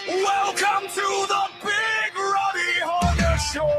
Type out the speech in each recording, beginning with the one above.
Welcome to the Big Ruddy Honda Show.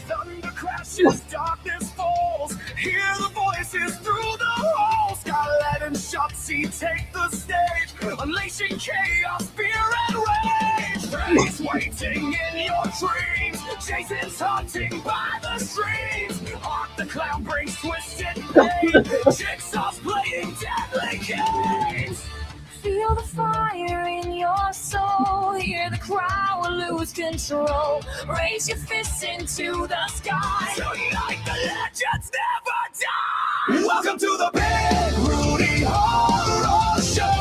Thunder crashes, darkness falls. Hear the voices through the halls. Scarlet and Chucky take the stage, unleashing chaos, fear, and rage. Freddy's waiting in your dreams. Jason's hunting by the streams. Art the clown brings twisted pain. Jigsaw's playing deadly games. Feel the fire in your soul. Hear the crowd lose control. Raise your fists into the sky. Tonight the legends never die. Welcome to the Big Rudy Horror Show.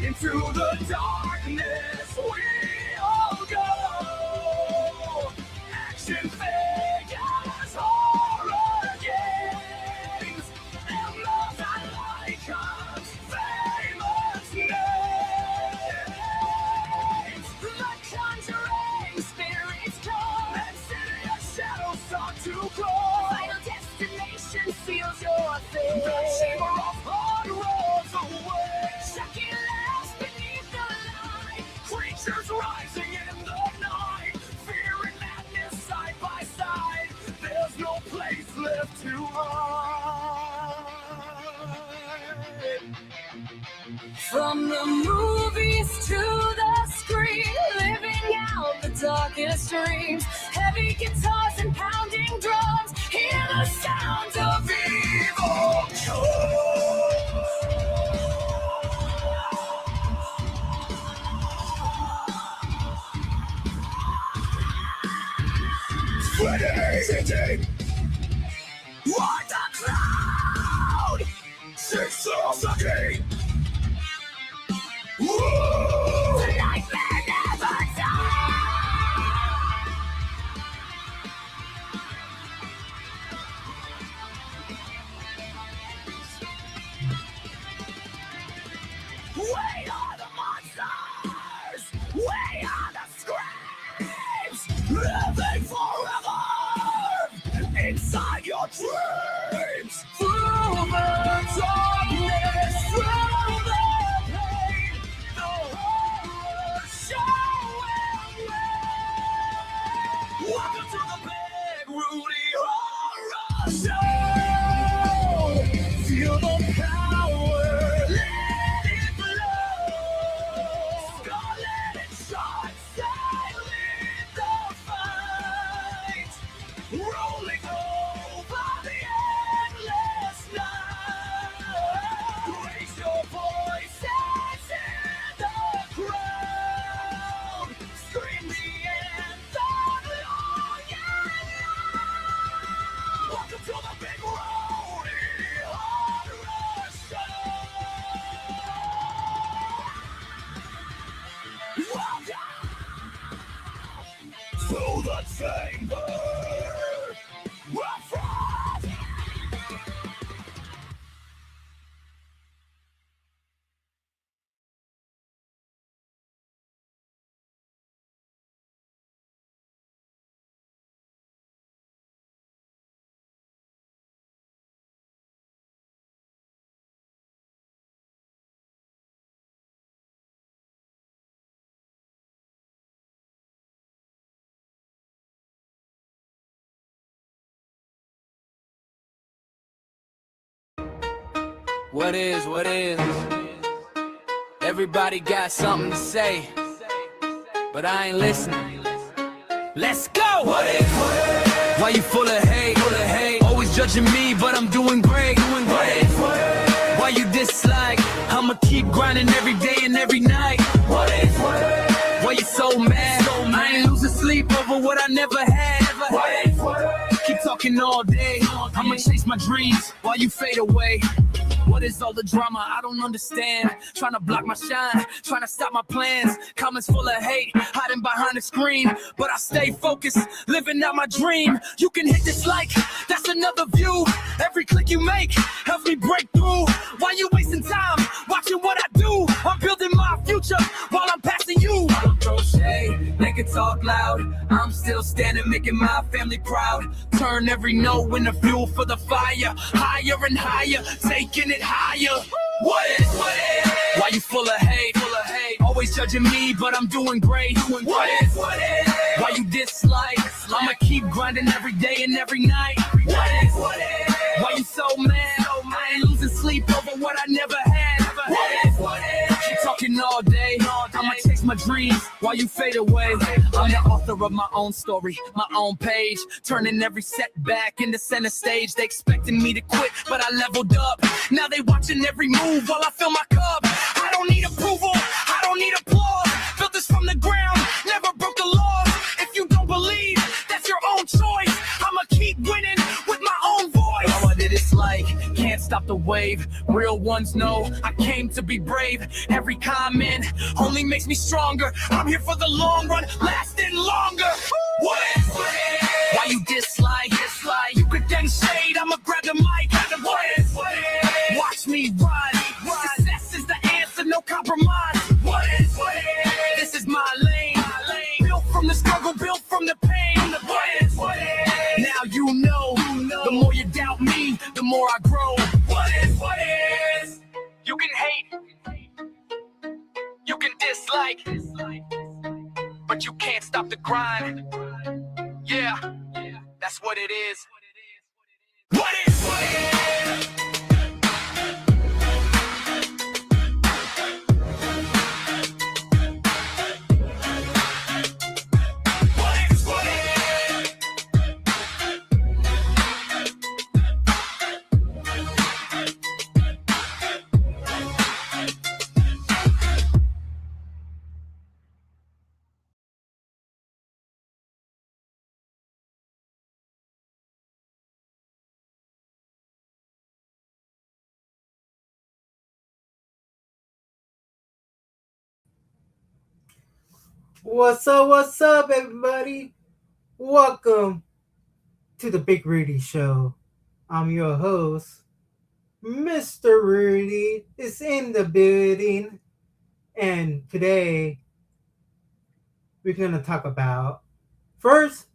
Into the darkness we all go. Action figures, horror games, emblems and icons, famous names. The conjuring spirits come. Insidious shadows start to crawl. Final destination seals your fate. The chamber of blood rolls away. Chucky laughs beneath the light. Creatures rising in the night. Fear and madness side by side. There's no place left to hide. From the movies to the screen, living out the darkest dreams. Heavy guitars and pounding drums. Hear the sounds of Evil Freddy's hitting. What the cloud? Jigsaw sucking. Whoa! the nightmare never dies. We are the monsters! We are the screams! Living forever! Inside your dreams! Through the darkness, through the pain, the horror show will reign! Welcome to the Big Rudy Horror Show! Feel the power! Let it flow! Scarlet and Chucky sailing the fight! Rolling over the endless night! Raise your voices in the crowd! Scream the anthem long and loud! Welcome to the Big Rudy Horror Show! Welcome to the chamber of frost! What is? Everybody got something to say, but I ain't listening. Let's go! What is? Why you full of hate? Always judging me, but I'm doing great. Why you dislike? I'ma keep grinding every day and every night. Why you so mad? I ain't losing sleep over what I never had. Keep talking all day. I'ma chase my dreams while you fade away. What is all the drama? I don't understand. Trying to block my shine, trying to stop my plans. Comments full of hate, hiding behind the screen. But I stay focused, living out my dream. You can hit this like, that's another view. Every click you make helps me break through. Why you wasting time watching what I do? I'm building future while I'm passing you. I don't throw shade, they can talk loud. I'm still standing, making my family proud. Turn every no into fuel for the fire. Higher and higher, taking it higher. What is? Why you full of hate? Always judging me, but I'm doing great. What is? Why you dislike? I'ma keep grinding every day and every night. What is? Why you so mad? I ain't losing sleep over what I never had. What is? Keep talking all day. I'ma chase my dreams while you fade away. I'm the author of my own story, my own page. Turning every setback into center stage. They expecting me to quit, but I leveled up. Now they watching every move while I fill my cup. I don't need approval, I don't need applause. Built this from the ground, never broke the laws. If you don't believe, that's your own choice. I'ma keep winning with my own voice. Know what it is like, can't stop the wave. Real ones know I came to be brave. Every comment only makes me stronger. I'm here for the long run, lasting longer. What is? Why you dislike? You could then shade, I'ma grab the mic. What is? Watch me ride. Success is the answer, no compromise. What is? This is my lane. Built from the struggle, built from the pain. What is? Now you know. The more you doubt me, the more I grow. What is? You can hate, you can dislike, but you can't stop the grind. Yeah, that's what it is. What is? What's up, everybody? Welcome to the Big Rudy Show. I'm your host, Mr. Rudy is in the building, and today we're gonna talk about. First,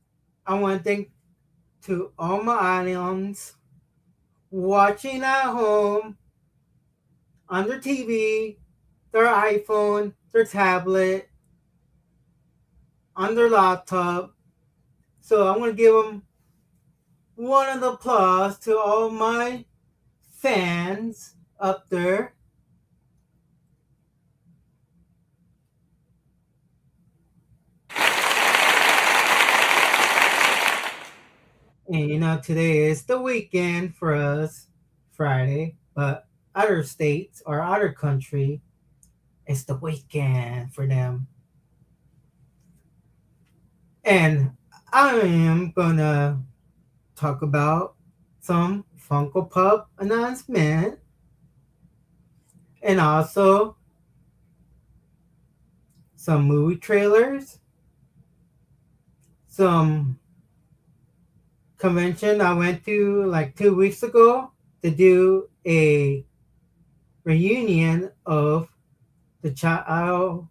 I want to thank to all my audience watching at home on their TV, their iPhone, their tablet, on their laptop. So I'm gonna give them one of the applause to all my fans up there. And today is the weekend for us, Friday, but other states or other country, it's the weekend for them. And I am gonna talk about some Funko Pop announcement and also some movie trailers, some convention I went to like 2 weeks ago to do a reunion of the Child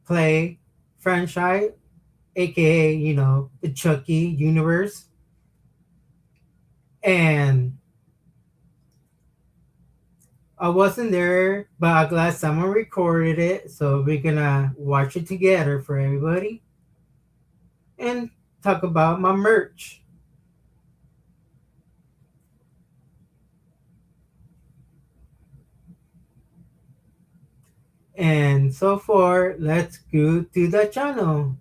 Play franchise, aka the Chucky universe. And I wasn't there, but I'm glad someone recorded it, so we're gonna watch it together for everybody and talk about my merch. And so far, let's go to the channel.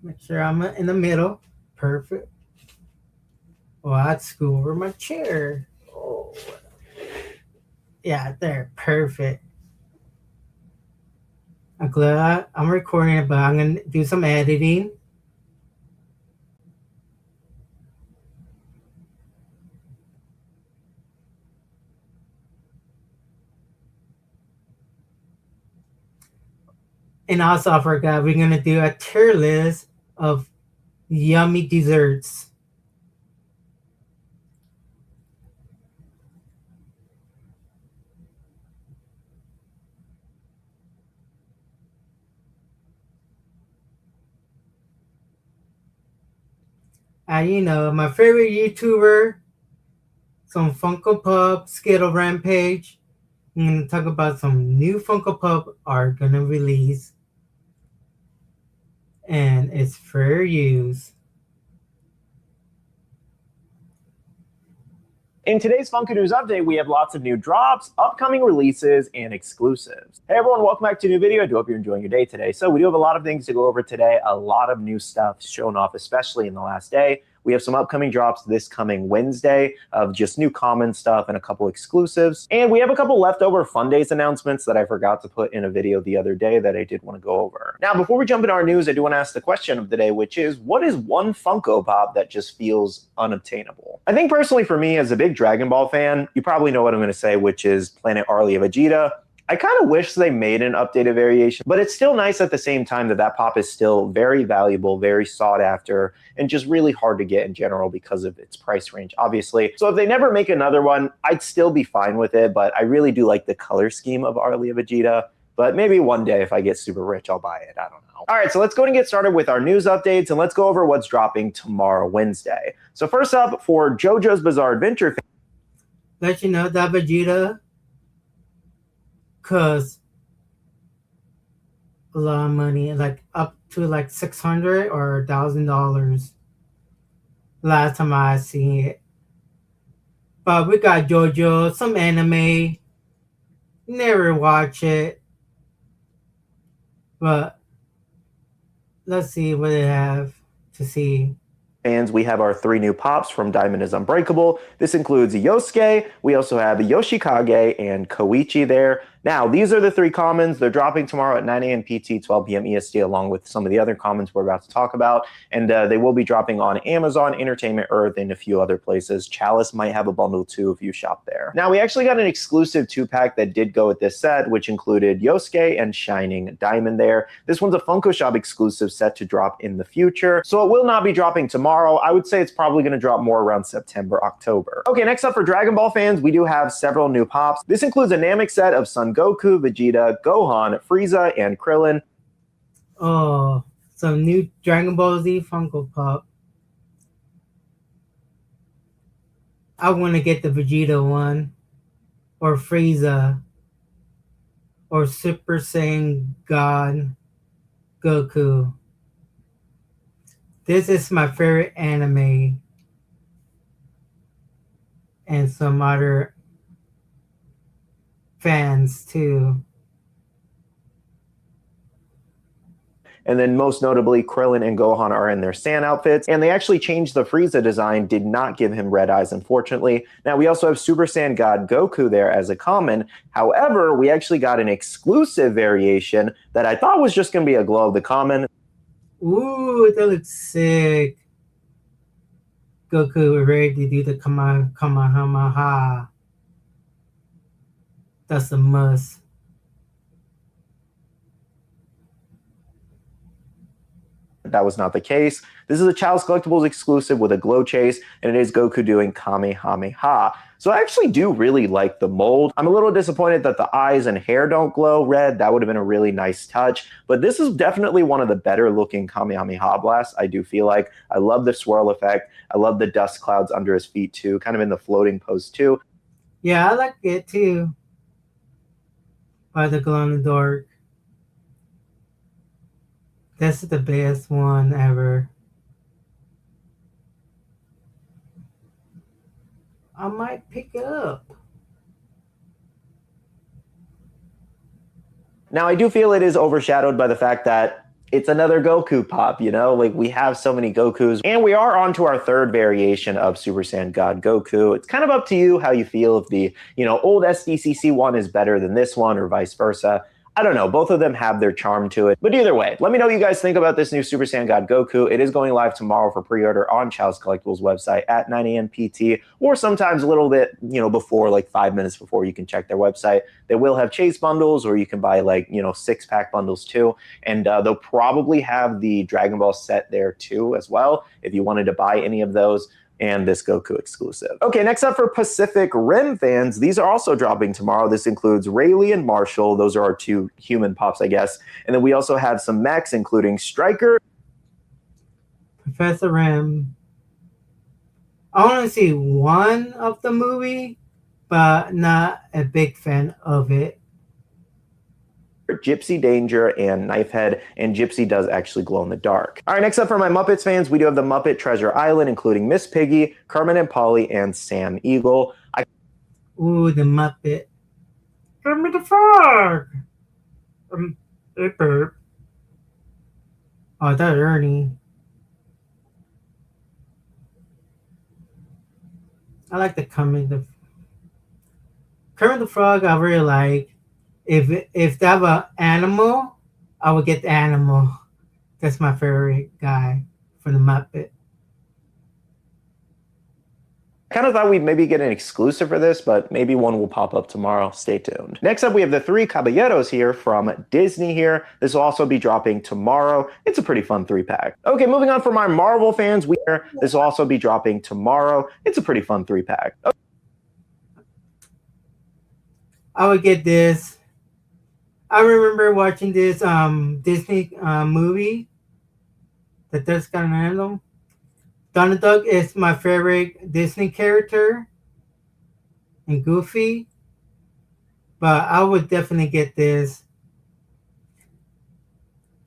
Make sure I'm in the middle. Perfect. Oh, I'd scoot over my chair. Oh, yeah, there. Perfect. I'm glad I'm recording it, but I'm going to do some editing. And also, I forgot, we're going to do a tier list of yummy desserts. My favorite YouTuber, some Funko Pop, Skittle Rampage. I'm going to talk about some new Funko Pop are going to release. And it's fair use. In today's Funko News Update, we have lots of new drops, upcoming releases, and exclusives. Hey everyone, welcome back to a new video. I do hope you're enjoying your day today. So we do have a lot of things to go over today, a lot of new stuff shown off, especially in the last day. We have some upcoming drops this coming Wednesday of just new common stuff and a couple exclusives. And we have a couple leftover Fun Days announcements that I forgot to put in a video the other day that I did want to go over. Now, before we jump into our news, I do want to ask the question of the day, which is, what is one Funko Pop that just feels unobtainable? I think personally for me, as a big Dragon Ball fan, you probably know what I'm going to say, which is Planet Arlia Vegeta. I kind of wish they made an updated variation, but it's still nice at the same time that that pop is still very valuable, very sought after, and just really hard to get in general because of its price range, obviously. So if they never make another one, I'd still be fine with it, but I really do like the color scheme of Arlia Vegeta. But maybe one day if I get super rich, I'll buy it. I don't know. All right, so let's go and get started with our news updates, and let's go over what's dropping tomorrow, Wednesday. So first up, for JoJo's Bizarre Adventure, Let you know that Vegeta costs a lot of money, like up to like $600 or $1,000 last time I seen it. But we got JoJo, some anime, never watch it, but let's see what they have to see. fans, we have our 3 new pops from Diamond is Unbreakable. This includes Yosuke, we also have Yoshikage and Koichi there. Now, these are the 3 commons. They're dropping tomorrow at 9 a.m. PT, 12 p.m. EST, along with some of the other commons we're about to talk about. And they will be dropping on Amazon, Entertainment Earth, and a few other places. Chalice might have a bundle too if you shop there. Now, we actually got an exclusive 2-pack that did go with this set, which included Yosuke and Shining Diamond there. This one's a Funko Shop exclusive set to drop in the future. So it will not be dropping tomorrow. I would say it's probably going to drop more around September, October. Okay, next up for Dragon Ball fans, we do have several new pops. This includes a Namek set of Son Goku, Vegeta, Gohan, Frieza, and Krillin. Oh, some new Dragon Ball Z Funko Pop. I want to get the Vegeta one, or Frieza, or Super Saiyan God Goku. This is my favorite anime, and some other fans too. And then most notably, Krillin and Gohan are in their Saiyan outfits. And they actually changed the Frieza design, did not give him red eyes, unfortunately. Now, we also have Super Saiyan God Goku there as a common. However, we actually got an exclusive variation that I thought was just going to be a glow of the common. Ooh, that looks sick. Goku ready to do the Kamehameha. That's a must. That was not the case. This is a Chalice Collectibles exclusive with a glow chase, and it is Goku doing Kamehameha. So I actually do really like the mold. I'm a little disappointed that the eyes and hair don't glow red. That would have been a really nice touch. But this is definitely one of the better looking Kamehameha blasts, I do feel like. I love the swirl effect. I love the dust clouds under his feet too, kind of in the floating pose too. Yeah, I like it too. By the glow in the dark. This is the best one ever. I might pick it up. Now, I do feel it is overshadowed by the fact that it's another Goku pop, you know? Like, we have so many Gokus. And we are on to our 3rd variation of Super Saiyan God Goku. It's kind of up to you how you feel if the, old SDCC one is better than this one or vice versa. I don't know, both of them have their charm to it. But either way, let me know what you guys think about this new Super Saiyan God Goku. It is going live tomorrow for pre-order on Chow's Collectibles website at 9 a.m. PT, or sometimes a little bit, before, like 5 minutes before. You can check their website. They will have chase bundles, or you can buy 6-pack bundles too. And they'll probably have the Dragon Ball set there too as well, if you wanted to buy any of those, and this Goku exclusive. Okay, next up for Pacific Rim fans, these are also dropping tomorrow. This includes Rayleigh and Marshall. Those are our two human pops, I guess. And then we also have some mechs, including Striker. Professor Rim. I want to see one of the movie, but not a big fan of it. Gypsy Danger and Knifehead, and Gypsy does actually glow in the dark. All right, next up for my Muppets fans, we do have the Muppet Treasure Island, including Miss Piggy, Kermit and Polly, and Sam Eagle. Ooh, the Muppet. Kermit the Frog! Burp. Oh, that's Ernie. I like the Kermit the Frog. I really like. If that were animal, I would get the animal. That's my favorite guy for the Muppet. I kind of thought we'd maybe get an exclusive for this, but maybe one will pop up tomorrow. Stay tuned. Next up, we have the Three Caballeros here from Disney here. This will also be dropping tomorrow. It's a pretty fun 3-pack. Okay, moving on for my Marvel fans, this will also be dropping tomorrow. It's a pretty fun 3-pack. Okay. I would get this. I remember watching this Disney movie that does kind of random. Donald Duck is my favorite Disney character, and Goofy, but I would definitely get this.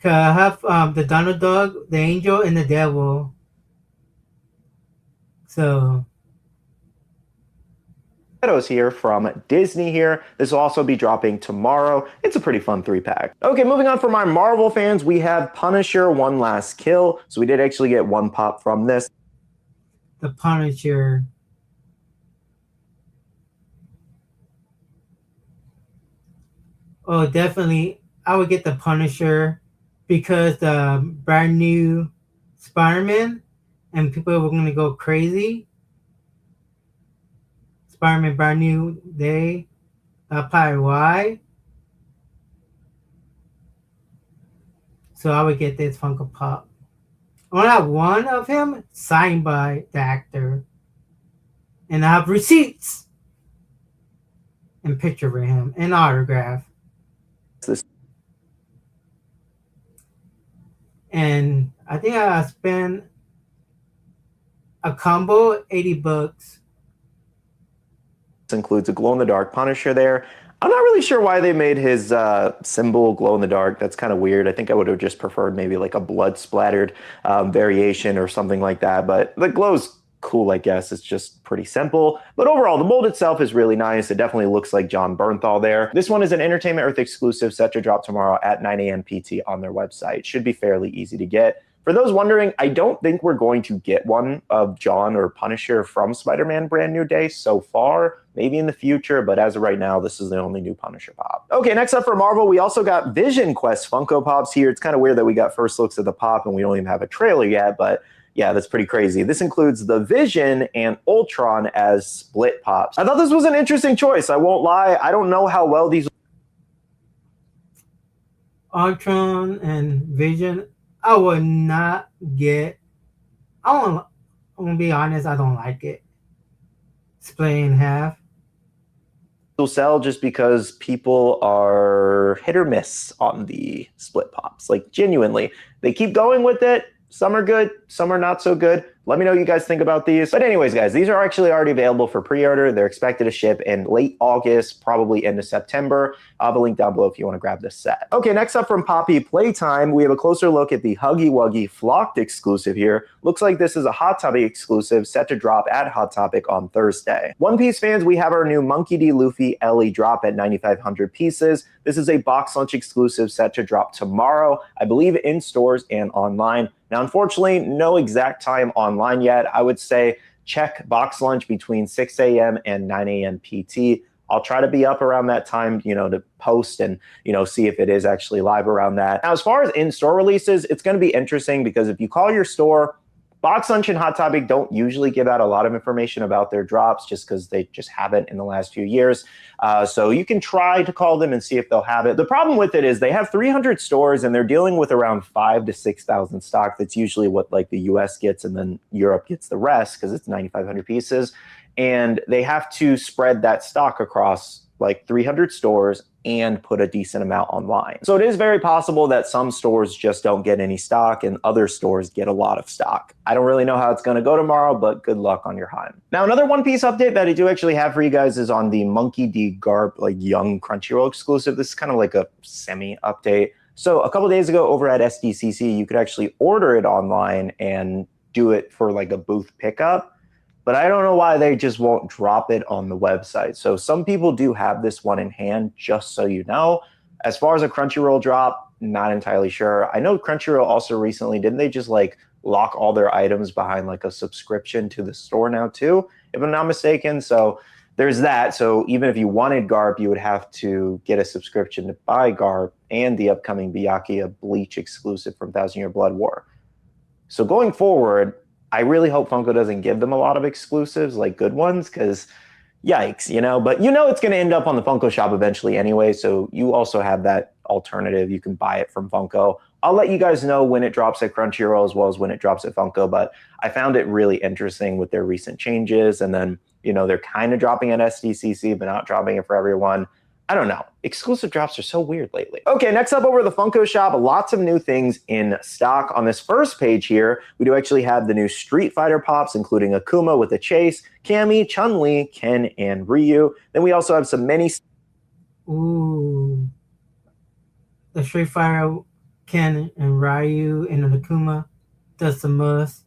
Cause I have the Donald Duck, the Angel, and the Devil. So. Here from Disney here. This will also be dropping tomorrow. It's a pretty fun 3-pack. Okay, moving on for my Marvel fans, we have Punisher One Last Kill. So we did actually get one pop from this. The Punisher. Oh, definitely. I would get the Punisher because the brand new Spider-Man and people were going to go crazy. Spider-Man brand new day. That's probably why. So I would get this Funko Pop. I want to have one of him signed by the actor. And I have receipts. And picture of him. And autograph. And I think I spent a combo $80. Includes a glow-in-the-dark Punisher there. I'm not really sure why they made his symbol glow-in-the-dark. That's kind of weird. I think I would have just preferred maybe like a blood-splattered variation or something like that. But the glow's cool, I guess. It's just pretty simple. But overall, the mold itself is really nice. It definitely looks like John Bernthal there. This one is an Entertainment Earth exclusive set to drop tomorrow at 9 a.m. PT on their website. Should be fairly easy to get. For those wondering, I don't think we're going to get one of John or Punisher from Spider-Man Brand New Day so far. Maybe in the future, but as of right now, this is the only new Punisher pop. Okay, next up for Marvel, we also got Vision Quest Funko Pops here. It's kind of weird that we got first looks at the pop and we don't even have a trailer yet, but yeah, that's pretty crazy. This includes the Vision and Ultron as split pops. I thought this was an interesting choice. I won't lie. I don't know how well these... Ultron and Vision, I would not get. I'm gonna be honest, I don't like it. Split in half. Will sell just because people are hit or miss on the split pops. Like genuinely, they keep going with it. Some are good, some are not so good. Let me know what you guys think about these. But anyways, guys, these are actually already available for pre-order. They're expected to ship in late August, probably into September. I'll have a link down below if you want to grab this set. Okay, next up from Poppy Playtime, we have a closer look at the Huggy Wuggy Flocked exclusive here. Looks like this is a Hot Topic exclusive set to drop at Hot Topic on Thursday. One Piece fans, we have our new Monkey D. Luffy Ellie drop at 9,500 pieces. This is a box lunch exclusive set to drop tomorrow, I believe in stores and online. Now, unfortunately, no exact time online yet. I would say check box lunch between 6 a.m. and 9 a.m. PT I'll try to be up around that time, to post and, see if it is actually live around that. Now, as far as in-store releases, it's going to be interesting because if you call your store, Box Lunch and Hot Topic don't usually give out a lot of information about their drops just because they just haven't in the last few years. So you can try to call them and see if they'll have it. The problem with it is they have 300 stores and they're dealing with around 5,000 to 6,000 stock. That's usually what like the US gets, and then Europe gets the rest because it's 9,500 pieces. And they have to spread that stock across like 300 stores and put a decent amount online. So it is very possible that some stores just don't get any stock and other stores get a lot of stock. I don't really know how it's going to go tomorrow, but good luck on your hunt. Now, another One Piece update that I do actually have for you guys is on the Monkey D. Garp, like young Crunchyroll exclusive. This is kind of like a semi-update. So a couple days ago over at SDCC, you could actually order it online and do it for like a booth pickup. But I don't know why they just won't drop it on the website. So some people do have this one in hand, just so you know. As far as a Crunchyroll drop, not entirely sure. I know Crunchyroll also recently, didn't they just like lock all their items behind like a subscription to the store now too, if I'm not mistaken? So there's that. So even if you wanted Garp, you would have to get a subscription to buy Garp and the upcoming Byakuya Bleach exclusive from Thousand Year Blood War. So going forward, I really hope Funko doesn't give them a lot of exclusives, like good ones, because yikes, But it's going to end up on the Funko shop eventually anyway, so you also have that alternative. You can buy it from Funko. I'll let you guys know when it drops at Crunchyroll as well as when it drops at Funko, but I found it really interesting with their recent changes, and then, they're kind of dropping at SDCC, but not dropping it for everyone. I don't know. Exclusive drops are so weird lately. Okay, next up over the Funko shop, lots of new things in stock. On this first page here, we do actually have the new Street Fighter Pops, including Akuma with a chase, Cammy, Chun-Li, Ken, and Ryu. Then we also have some mini... Ooh. The Street Fighter, Ken, and Ryu, and the Akuma. That's a must.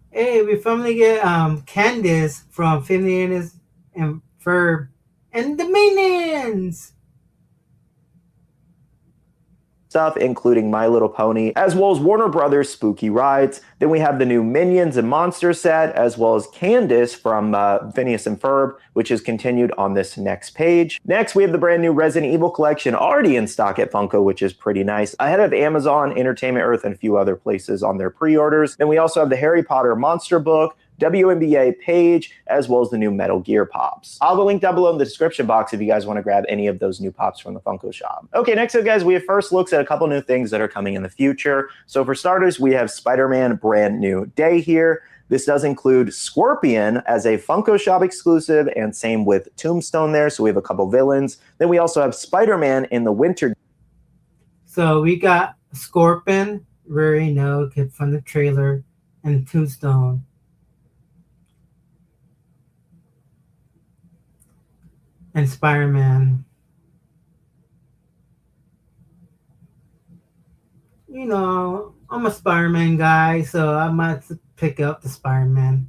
Hey, we finally get Candace from Phineas and Ferb and the Minions stuff, including My Little Pony, as well as Warner Brothers Spooky Rides. Then we have the new Minions and Monsters set, as well as Candace from Phineas and Ferb, which is continued on this next page. Next, we have the brand new Resident Evil collection already in stock at Funko, which is pretty nice, ahead of Amazon, Entertainment Earth, and a few other places on their pre-orders. Then we also have the Harry Potter Monster Book, WNBA page, as well as the new Metal Gear Pops. I'll have a link down below in the description box if you guys want to grab any of those new Pops from the Funko shop. Okay, next up, guys, we have first looks at a couple new things that are coming in the future. So for starters, we have Spider-Man Brand New Day here. This does include Scorpion as a Funko shop exclusive, and same with Tombstone there. So we have a couple villains. Then we also have Spider-Man in the Winter. So we got Scorpion, very no, from the trailer, and Tombstone. And Spider-Man. I'm a Spider-Man guy, so I might pick up the Spider-Man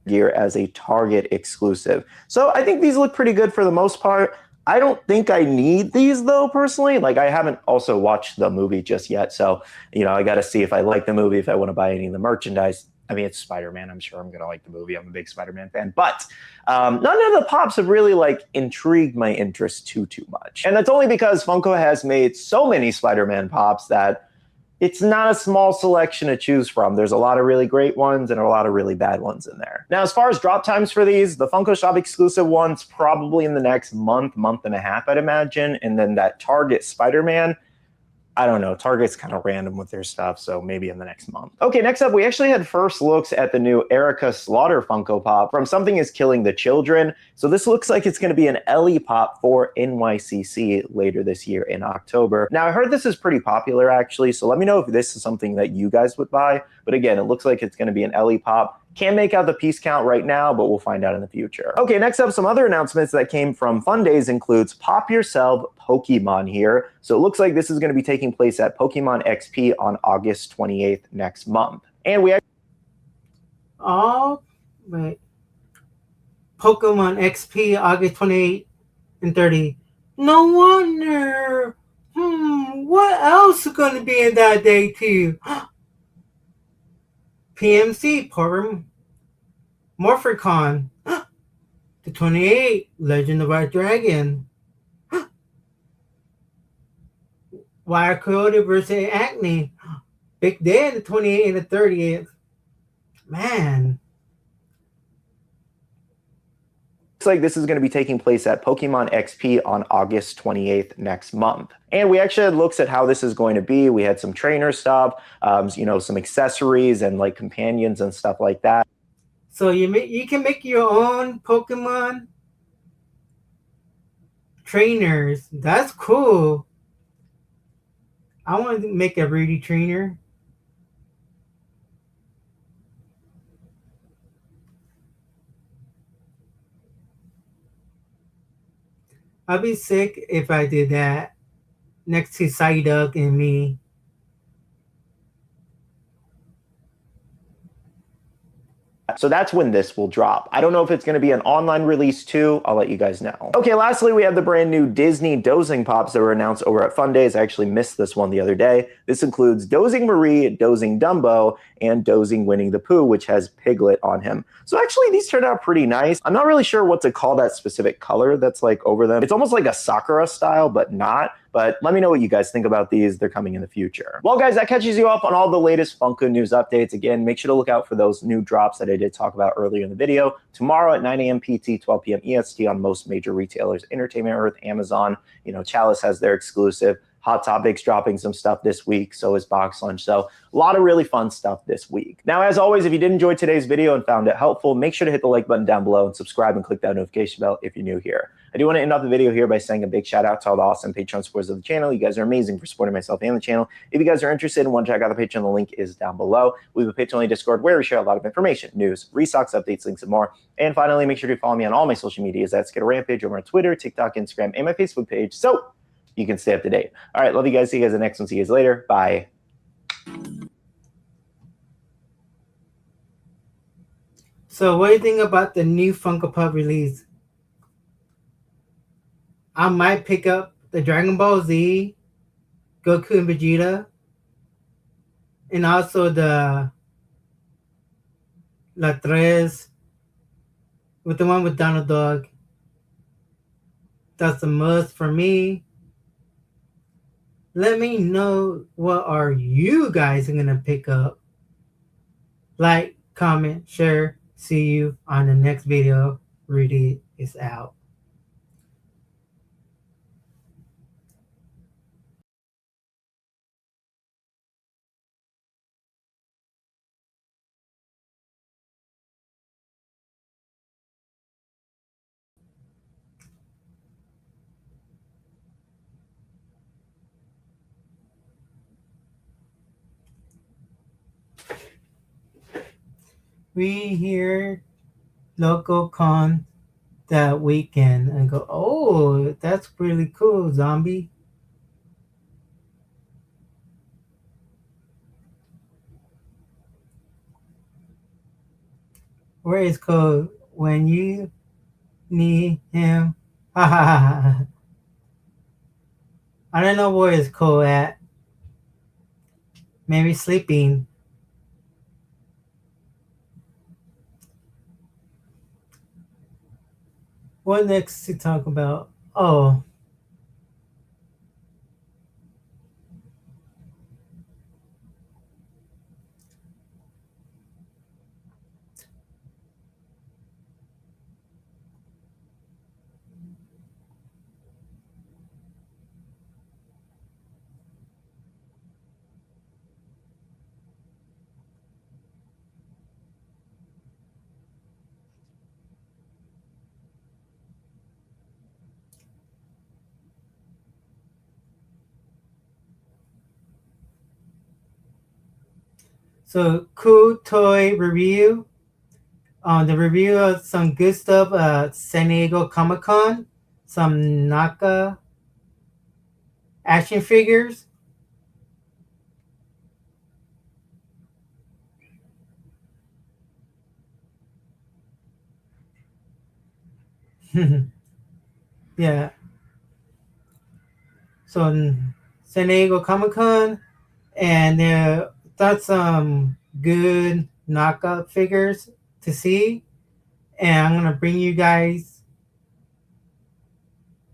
gear as a Target exclusive. So I think these look pretty good for the most part. I don't think I need these though, personally. Like, I haven't also watched the movie just yet. So, I got to see if I like the movie, if I want to buy any of the merchandise. I mean, it's Spider-Man. I'm sure I'm going to like the movie. I'm a big Spider-Man fan. But none of the Pops have really, intrigued my interest too much. And that's only because Funko has made so many Spider-Man Pops that it's not a small selection to choose from. There's a lot of really great ones and a lot of really bad ones in there. Now, as far as drop times for these, the Funko Shop exclusive ones probably in the next month and a half, I'd imagine. And then that Target Spider-Man, I don't know. Target's kind of random with their stuff, so maybe in the next month. Okay, next up, we actually had first looks at the new Erica Slaughter Funko Pop from Something Is Killing the Children. So this looks like it's going to be an Ellie Pop for NYCC later this year in October. Now, I heard this is pretty popular, actually, so let me know if this is something that you guys would buy. But again, it looks like it's going to be an Ellie Pop. Can't make out the piece count right now, but we'll find out in the future. Okay, next up, some other announcements that came from Fun Days includes Pop Yourself Pokemon here. So it looks like this is going to be taking place at Pokemon XP on August 28th next month. And we wait. Pokemon XP August 28th and 30. No wonder. What else is going to be in that day too? PMC Morphicon. The 28, Legend of White Dragon. Wild Coyote versus Acne. Big day in the 28th and the 30th. Man. Looks like this is going to be taking place at Pokemon XP on August 28th next month. And we actually had looks at how this is going to be. We had some trainer stuff, some accessories and like companions and stuff like that. So you can make your own Pokemon trainers. That's cool. I want to make a Rudy trainer. I'd be sick if I did that next to Psyduck and me. So that's when this will drop. I don't know if it's going to be an online release too. I'll let you guys know. Okay, lastly, we have the brand new Disney Dozing Pops that were announced over at Fun Days. I actually missed this one the other day. This includes Dozing Marie, Dozing Dumbo, and Dozing Winnie the Pooh, which has Piglet on him. So actually, these turned out pretty nice. I'm not really sure what to call that specific color that's like over them. It's almost like a Sakura style, but not. But let me know what you guys think about these. They're coming in the future. Well, guys, that catches you up on all the latest Funko news updates. Again, make sure to look out for those new drops that I did talk about earlier in the video. Tomorrow at 9 a.m. PT, 12 p.m. EST on most major retailers, Entertainment Earth, Amazon. Chalice has their exclusive. Hot Topics dropping some stuff this week. So is Box Lunch. So a lot of really fun stuff this week. Now, as always, if you did enjoy today's video and found it helpful, make sure to hit the like button down below and subscribe and click that notification bell if you're new here. I do want to end off the video here by saying a big shout out to all the awesome Patreon supporters of the channel. You guys are amazing for supporting myself and the channel. If you guys are interested and want to check out the Patreon, the link is down below. We have a Patreon Discord where we share a lot of information, news, restocks, updates, links, and more. And finally, make sure to follow me on all my social medias. That's Get a Rampage over on Twitter, TikTok, Instagram, and my Facebook page. So you can stay up to date. All right, love you guys. See you guys in the next one. See you guys later. Bye. So what do you think about the new Funko Pop release? I might pick up the Dragon Ball Z, Goku and Vegeta, and also the La Tres, with the one with Donald Duck. That's a must for me. Let me know what are you guys going to pick up. Like, comment, share. See you on the next video. Rudy is out. We hear local con that weekend and go, oh, that's really cool, zombie. Where is Code when you need him? Ha ha ha. I don't know where is Code at. Maybe sleeping. What next to talk about? Oh. So, cool toy review. The review of some good stuff at San Diego Comic-Con. Some NACA action figures. Yeah. So, San Diego Comic-Con. And there thought some good knockout figures to see. and I'm gonna bring you guys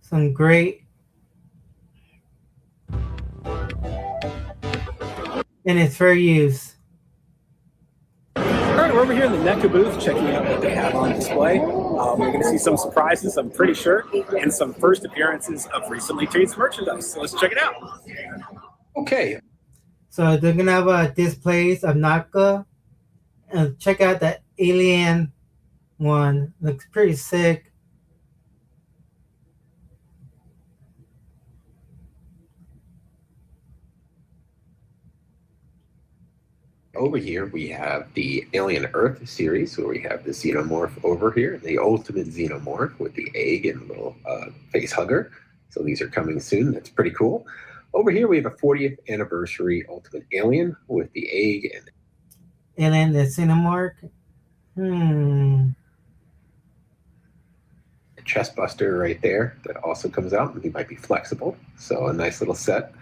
some great, and it's fair use. All right, we're over here in the NECA booth checking out what they have on display. We're going to see some surprises, I'm pretty sure, and some first appearances of recently released merchandise. So let's check it out. Okay. So they're gonna have displays of NACA, and check out that alien one. Looks pretty sick. Over here, we have the Alien Earth series, where we have the Xenomorph over here, the Ultimate Xenomorph with the egg and little face hugger. So these are coming soon. That's pretty cool. Over here, we have a 40th anniversary Ultimate Alien with the egg and Alien the Cinemark. a chest buster right there that also comes out, and he might be flexible. So a nice little set.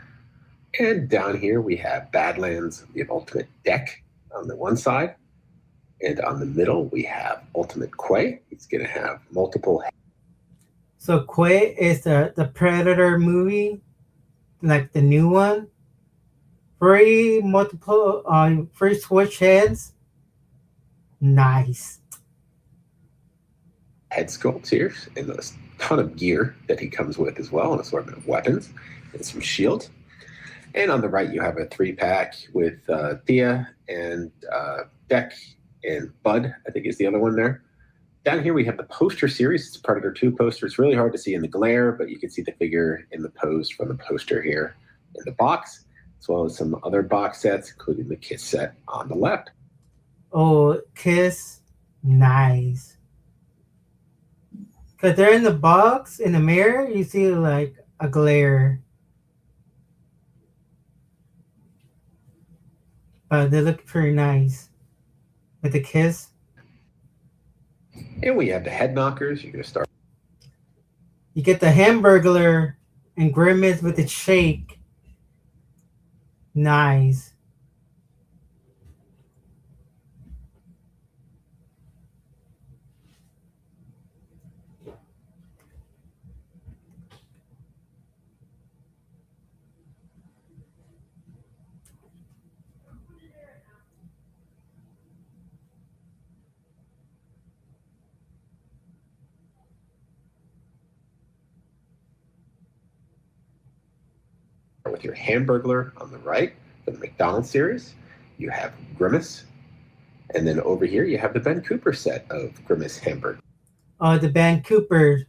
And down here we have Badlands, we have Ultimate Deck on the one side. And on the middle we have Ultimate Quay. He's going to have multiple. So Quay is the Predator movie, like the new one. Free switch heads. Nice. Head sculpts here and a ton of gear that he comes with as well, an assortment of weapons and some shields. And on the right, you have a 3-pack with Thea and Beck and Bud, I think is the other one there. Down here, we have the poster series. It's a Predator 2 poster. It's really hard to see in the glare, but you can see the figure in the pose from the poster here in the box, as well as some other box sets, including the Kiss set on the left. Oh, Kiss. Nice. Because they're in the box, in the mirror, you see like a glare. But they look pretty nice. With the Kiss. And we have the head knockers. You're going to start. You get the Hamburglar and Grimace with the shake. Nice. With your Hamburglar on the right for the McDonald's series. You have Grimace. And then over here, you have the Ben Cooper set of Grimace Hamburger. Oh, the Ben Cooper.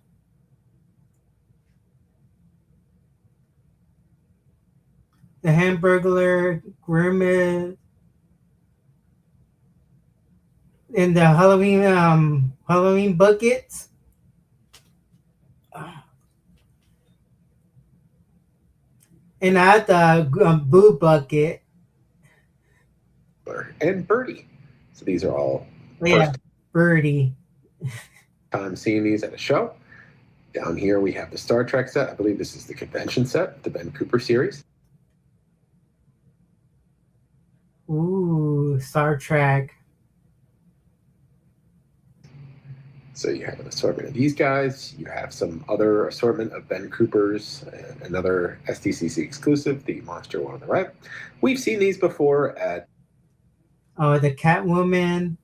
The Hamburglar, Grimace, and the Halloween buckets. And I had the Boo bucket. And Birdie. So these are all Yeah, Birdie. time seeing these at a show. Down here we have the Star Trek set. I believe this is the convention set, the Ben Cooper series. Ooh, Star Trek. So you have an assortment of these guys. You have some other assortment of Ben Coopers, another SDCC exclusive, the monster one on the right. We've seen these before at... Oh, the Catwoman,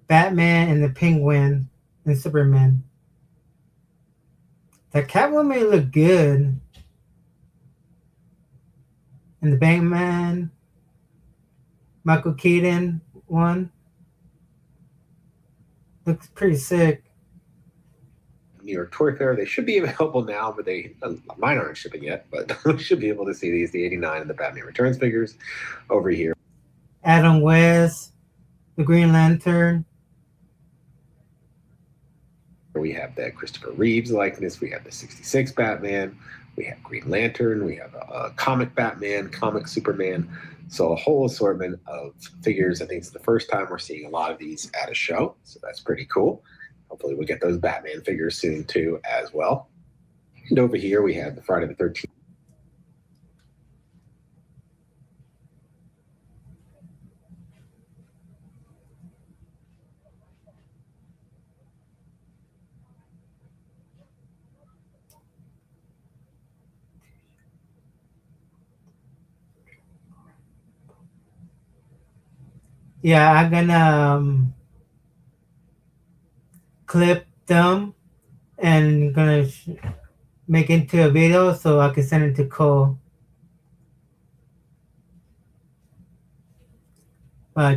Batman, and the Penguin, and Superman. The Catwoman looked good. And the Batman, Michael Keaton one. Looks pretty sick. New York Toy Fair. They should be available now, but mine aren't shipping yet, but we should be able to see these, the 89 and the Batman Returns figures over here. Adam West, the Green Lantern. We have that Christopher Reeves likeness. We have the 66 Batman. We have Green Lantern. We have a comic Batman, comic Superman. So a whole assortment of figures. I think it's the first time we're seeing a lot of these at a show. So that's pretty cool. Hopefully we'll get those Batman figures soon too as well. And over here we have the Friday the 13th. Yeah, I'm gonna clip them and gonna make into a video so I can send it to Cole.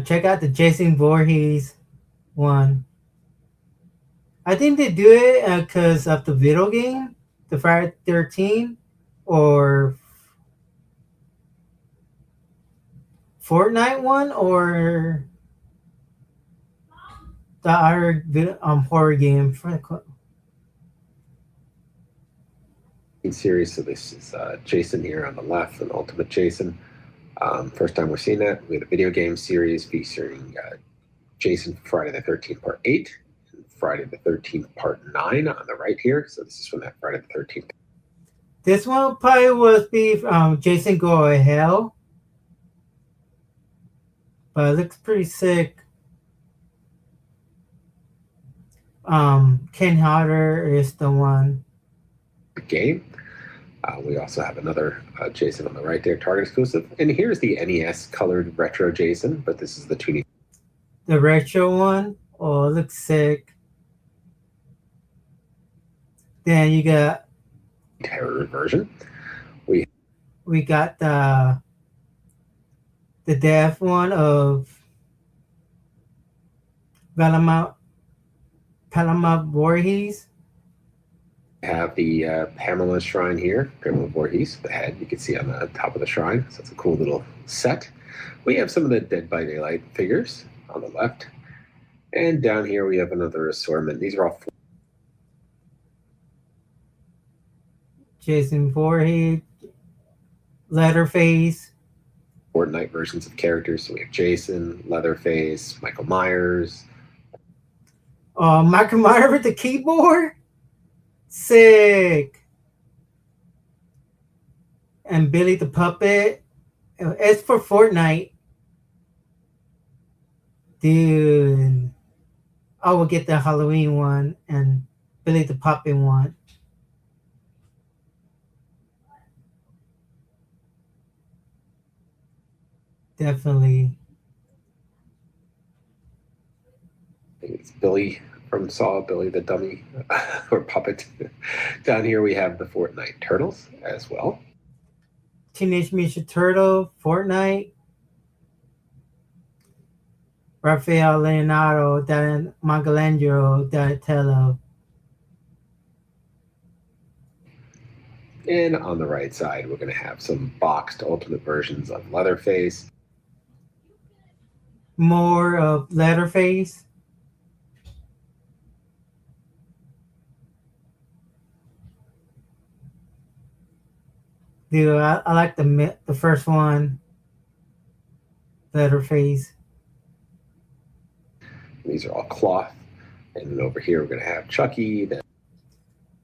Check out the Jason Voorhees one. I think they do it because of the video game, the Friday 13, or Fortnite one, or the other horror game. Series. So this is Jason here on the left, an Ultimate Jason. First time we're seeing that. We had a video game series featuring Jason Friday the 13th Part 8 and Friday the 13th Part 9 on the right here. So this is from that Friday the 13th. This one probably will be Jason Go to Hell. But it looks pretty sick. Ken Hodder is the one. Game. We also have another Jason on the right there, Target exclusive. And here's the NES colored retro Jason, but this is the 2D. The retro one. Oh, it looks sick. Then you got Terror version. We got the death one of Paloma Voorhees. Have the Pamela shrine here, Pamela Voorhees, the head you can see on the top of the shrine. So it's a cool little set. We have some of the Dead by Daylight figures on the left. And down here we have another assortment. These are all Jason Voorhees, Leatherface. Fortnite versions of characters. So we have Jason, Leatherface, Michael Myers. Michael Myers with the keyboard? Sick. And Billy the Puppet. It's for Fortnite. Dude. I will get the Halloween one and Billy the Puppet one. Definitely. It's Billy from Saw, Billy the Dummy, or Puppet. Down here we have the Fortnite Turtles as well. Teenage Mutant Turtle, Fortnite. Raphael Leonardo, Michelangelo, Donatello. And on the right side, we're going to have some boxed Ultimate versions of Leatherface. More of Leatherface. Dude, I like the first one. Leatherface. These are all cloth. And then over here, we're going to have Chucky. We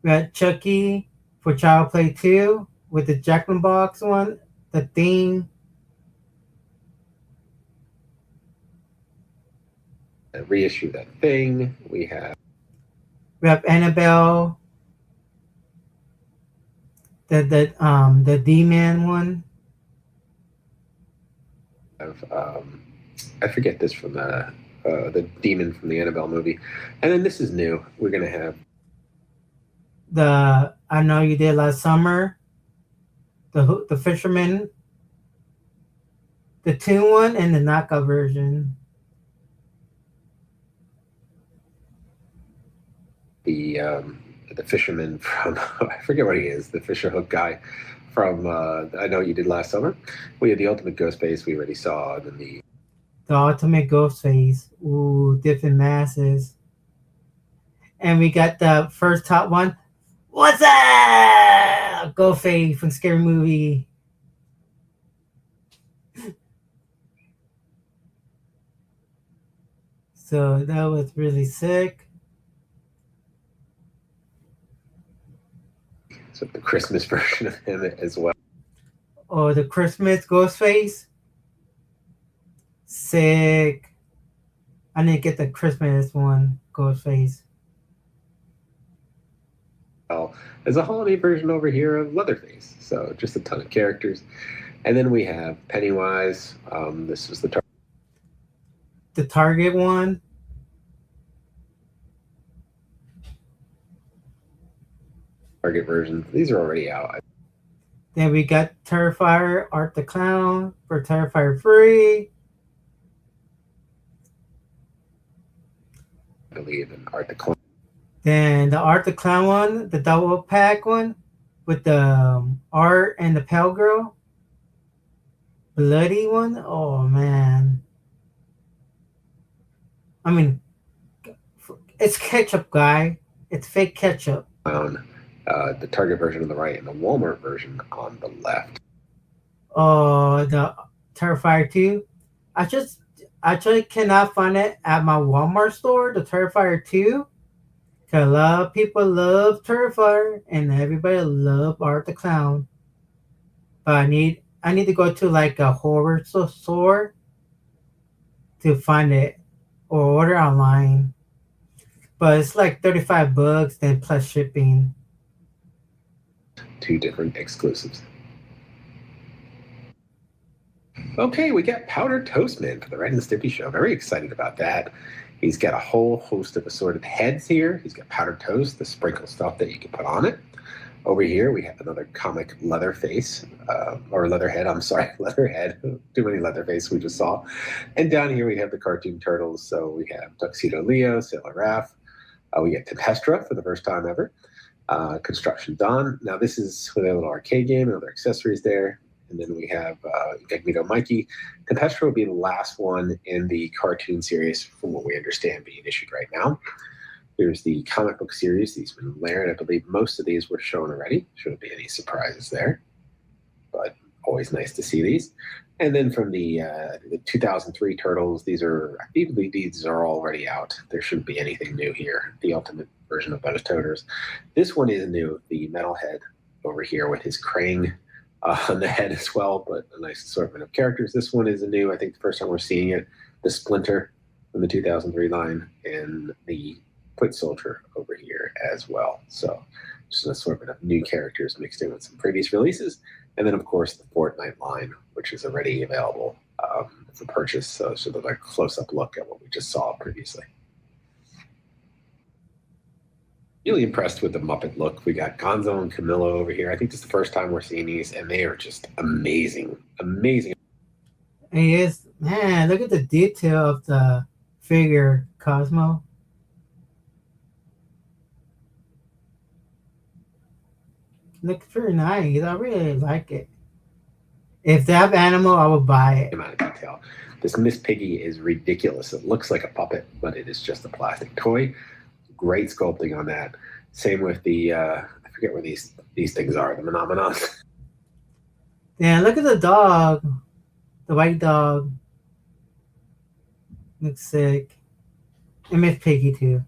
got Chucky for Child Play 2 with the Jack in the Box one, the theme. A reissue That Thing. We have Annabelle. The D-Man one. I forget this from the demon from the Annabelle movie. And then this is new. We're going to have the I Know You Did Last Summer. The Fisherman. The tune one and the knockout version. The fisherman from I forget what he is, the fisher hook guy from I Know You Did Last Summer. We had the Ultimate Ghostface we already saw, and then the Ultimate Ghostface. Ooh, different masses. And we got the first top one. What's up? Ghostface from Scary Movie. So that was really sick. So the Christmas version of him as well. Oh, the Christmas Ghostface. Sick. I need to get the Christmas one, Ghostface. Well, there's a holiday version over here of Leatherface. So just a ton of characters. And then we have Pennywise. This was the the Target one. Target versions. These are already out. Then we got Terrifier Art the Clown for Terrifier free. I believe in Art the Clone. Then the Art the Clown one, the double pack one with the Art and the Pale Girl. Bloody one. Oh man. I mean, it's ketchup, guy. It's fake ketchup. The Target version on the right and the Walmart version on the left. Oh, the Terrifier 2. I just actually cannot find it at my Walmart store, the Terrifier 2. Because a lot of people love Terrifier and everybody love Art the Clown. But I need to go to like a horror store to find it or order online. But it's like $35 then plus shipping. 2 different exclusives. Okay, we got Powdered Toast Man for the Ren and Stimpy show. Very excited about that. He's got a whole host of assorted heads here. He's got powdered toast, the sprinkle stuff that you can put on it. Over here, we have another comic Leatherface, or Leatherhead, I'm sorry, Leatherhead. Too many Leatherface we just saw. And down here we have the cartoon turtles. So we have Tuxedo Leo, Sailor Raph. We get Tempestra for the first time ever. Construction Don. Now this is with a little arcade game and other accessories there. And then we have Magneto Mikey. Tempestra will be the last one in the cartoon series, from what we understand, being issued right now. Here's the comic book series. These have been layered. I believe most of these were shown already. Shouldn't be any surprises there, but always nice to see these. And then from the 2003 Turtles, these are, I believe these are already out. There shouldn't be anything new here. The ultimate version of those toters. This one is new. The metal head over here with his crane on the head as well, but a nice assortment of characters. This one is a new, I think the first time we're seeing it, the Splinter from the 2003 line and the Foot Soldier over here as well. So just an assortment of new characters mixed in with some previous releases. And then, of course, the Fortnite line, which is already available for purchase. So it's sort of a close-up look at what we just saw previously. Really impressed with the Muppet look. We got Gonzo and Camillo over here. I think this is the first time we're seeing these, and they are just amazing. Amazing. He is, man, look at the detail of the figure, Cosmo. Looks pretty nice. I really like it. If they have animal, I would buy it. Amount of detail. This Miss Piggy is ridiculous. It looks like a puppet, but it is just a plastic toy. Great sculpting on that. Same with the I forget where these things are, the Phenomenons. Yeah, look at the dog. The white dog. Looks sick. And Miss Piggy too.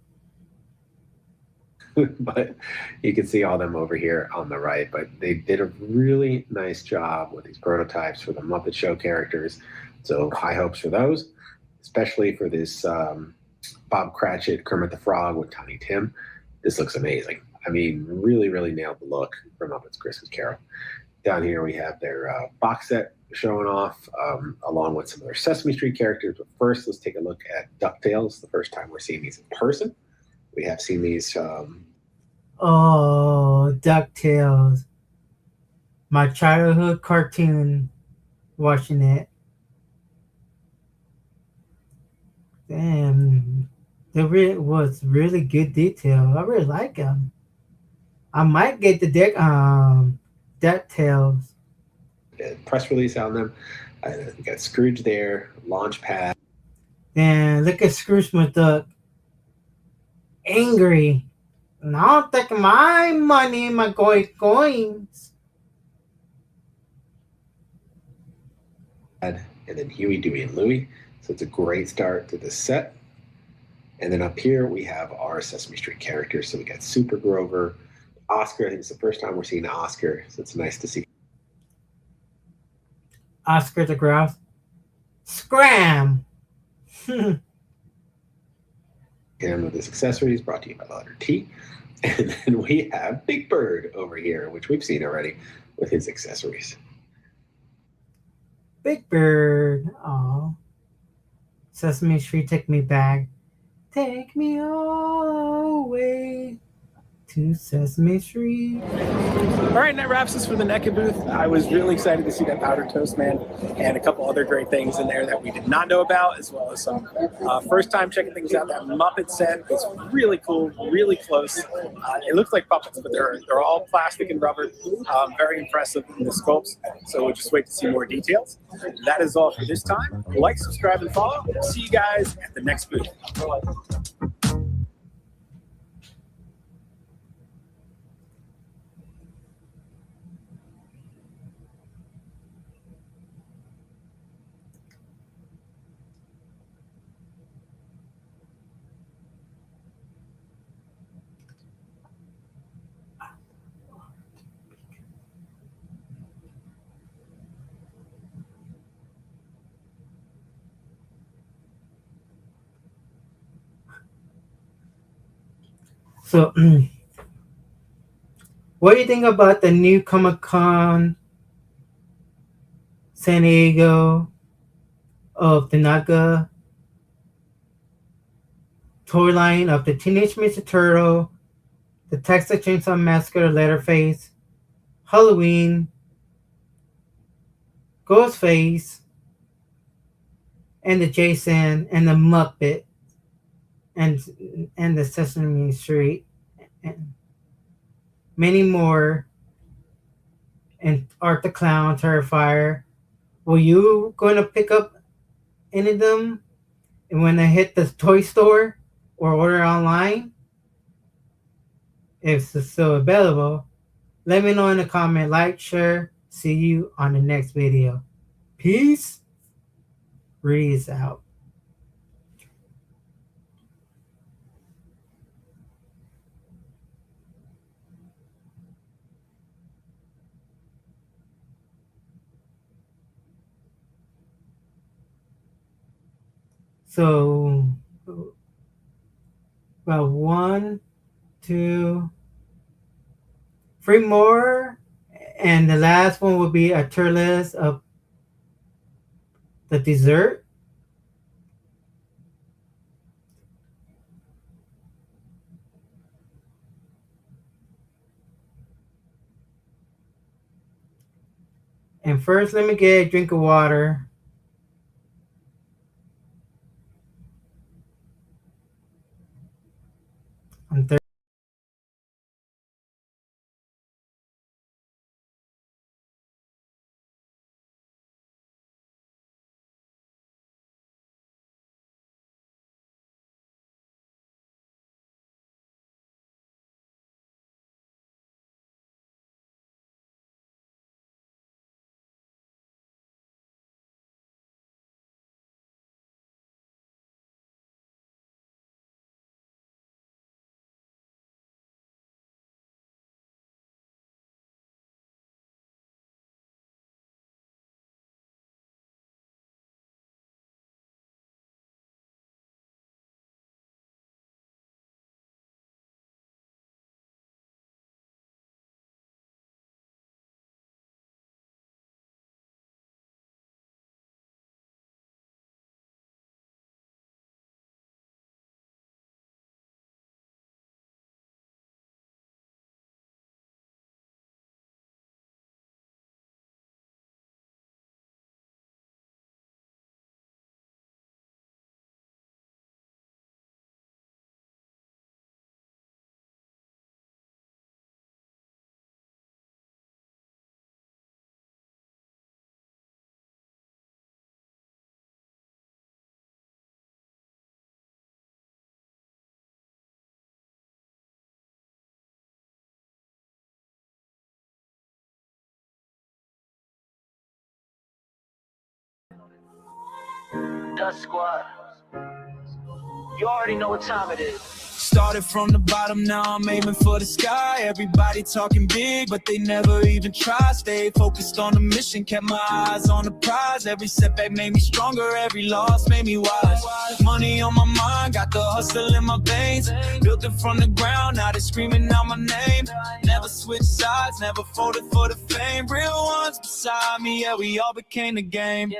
But you can see all them over here on the right. But they did a really nice job with these prototypes for the Muppet Show characters. So high hopes for those, especially for this Bob Cratchit, Kermit the Frog with Tiny Tim. This looks amazing. I mean, really, really nailed the look for Muppets Christmas Carol. Down here we have their box set showing off, along with some of their Sesame Street characters. But first, let's take a look at DuckTales, the first time we're seeing these in person. We have seen these. Oh, DuckTales. My childhood cartoon, watching it. Damn, there really was really good detail. I really like them. I might get the DuckTales. Press release on them. We got Scrooge there, Launchpad. And look at Scrooge McDuck. Angry. Now take my money, my coins. And then Huey, Dewey, and Louie. So it's a great start to this set. And then up here we have our Sesame Street characters. So we got Super Grover, Oscar. I think it's the first time we're seeing Oscar, so it's nice to see. Oscar the Grouch. Scram! And with his accessories, brought to you by the letter T. And then we have Big Bird over here, which we've seen already with his accessories. Big Bird. Oh. Sesame Street, Take Me Back. Take me all the way to Sesame Street. All right, and that wraps us for the NECA booth. I was really excited to see that Powdered Toast Man and a couple other great things in there that we did not know about, as well as some first time checking things out. That Muppet set is really cool, really close. It looks like puppets, but they're all plastic and rubber. Very impressive in the sculpts. So we'll just wait to see more details. That is all for this time. Like, subscribe, and follow. See you guys at the next booth. So, what do you think about the new Comic-Con San Diego of the NECA toy line of the Teenage Mutant Turtle, the Texas Chainsaw Massacre, Leatherface, Halloween, Ghostface, and the Jason and the Muppet and the Sesame Street and many more, and Art the Clown, Terrifier. Were you going to pick up any of them and when I hit the toy store or order online? If it's still available, let me know in the comment, like, share. See you on the next video. Peace. Reese out. So, about 1, 2, 3 more, and the last one will be a tier list of the dessert. And first, let me get a drink of water. On third. Dust Squad. You already know what time it is. Started from the bottom, now I'm aiming for the sky. Everybody talking big, but they never even try. Stay focused on the mission, kept my eyes on the prize. Every setback made me stronger, every loss made me wise. Money on my mind, got the hustle in my veins. Built it from the ground, now they screaming out my name. Never switched sides, never folded for the fame. Real ones beside me, yeah, we all became the game.